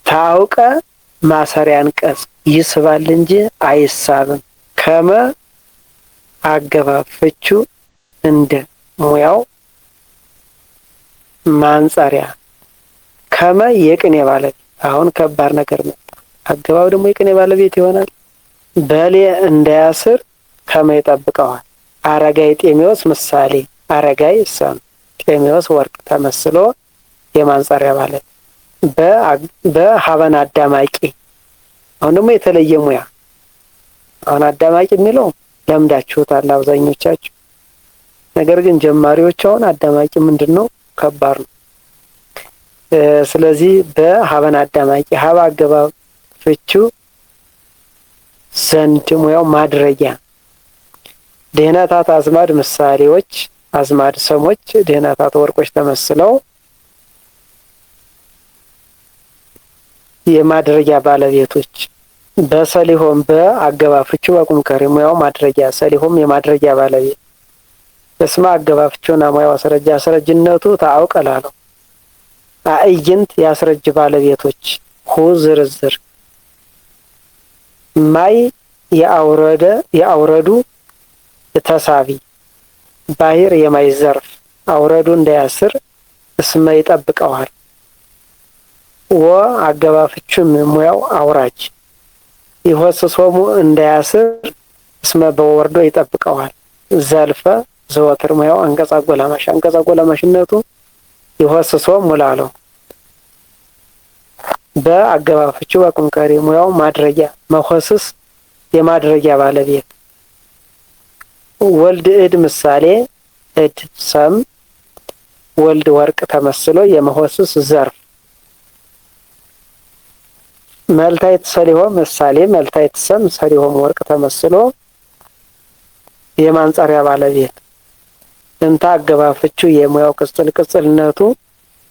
ታውቀ ማሰሪያ አንቀጽ ይስባል እንጂ አይሳብም። ከመ አገባብ ፍቹ እንደ ሙያው ማንጸሪያ። ከመ የቅኔ ባለቤት አሁን ከባድ ነገር ነው። አገባብ ደግሞ የቅኔ ባለቤት ይሆናል። በሌ እንዳያስር ከመ ይጠብቀዋል። አረጋይ ጤሜዎስ ምሳሌ አረጋይ ሰም ጤሜዎስ ወርቅ ተመስሎ የማንጸሪያ ባለቤት በሀበን አዳማቂ አሁን ደግሞ የተለየ ሙያ አሁን አዳማቂ የሚለው ለምዳችሁታል አብዛኞቻችሁ። ነገር ግን ጀማሪዎች አሁን አዳማቂ ምንድነው ከባድ ነው። ስለዚህ በሀበን አዳማቂ ሀበ አገባብ ፍቺው ዘንድ ሙያው ማድረጊያ ደህናታት አዝማድ ምሳሌዎች አዝማድ ሰሞች ደህናታት ወርቆች ተመስለው የማድረጊያ ባለቤቶች በሰሊሆም በአገባብ ፍቺው በቁም ከሪ ሙያው ማድረጊያ ሰሊሆም የማድረጊያ ባለቤት በስማ አገባብ ፍቺውና ሙያው አስረጃ አስረጅነቱ ታውቀላለው አእይንት ያስረጅ ባለቤቶች ሁ ዝርዝር ማይ የአውረዱ ተሳቢ ባህር የማይዘርፍ አውረዱ እንዳያስር እስመ ይጠብቀዋል አገባብ ፍቺው ሙያው አውራጅ ይወስሶሙ እንዳያስር እስመ በወርዶ ይጠብቀዋል ዘልፈ ዘወትር ሙያው አንቀጽ አጎላማሽነቱ ይወስሶሙ ሙላለው በአገባብ ፍቺው በቁም ቀሪ ሙያው ማድረጊያ መሆስስ የማድረጊያ ባለቤት ወልድ እድ ምሳሌ እድ ሰም ወልድ ወርቅ ተመስሎ የመሆስስ ዘርፍ መልታይት ሰሊሆም ምሳሌ መልታይት ሰም ሰሊሆም ወርቅ ተመስሎ የማንጸሪያ ባለቤት እንታ አገባብ ፍቺው የሙያው ቅጽልነቱ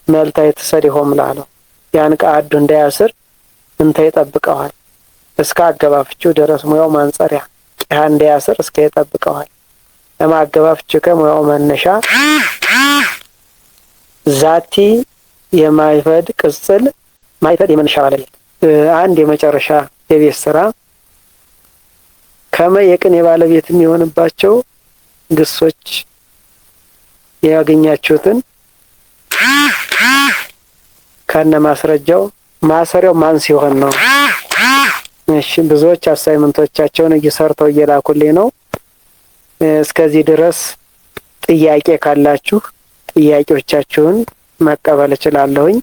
መልታይት ሰሊሆም ላለው ያን ቃዱ እንዳያስር እንተ ይጠብቀዋል እስከ አገባብ ፍቺው ድረስ ሙያው ማንጸሪያ ቂያ እንዳያስር እስከ ይጠብቀዋል ለማገባብ ፍቺው ከሙያው መነሻ ዛቲ የማይፈድ ቅጽል ማይፈድ የመነሻ ባለቤት አንድ የመጨረሻ የቤት ስራ ከመ የቅኔ ባለቤት የሚሆንባቸው ግሶች ያገኛችሁትን ከነ ማስረጃው ማሰሪያው ማን ሲሆን ነው? እሺ ብዙዎች አሳይመንቶቻቸውን እየሰርተው እየላኩልኝ ነው። እስከዚህ ድረስ ጥያቄ ካላችሁ ጥያቄዎቻችሁን መቀበል እችላለሁኝ።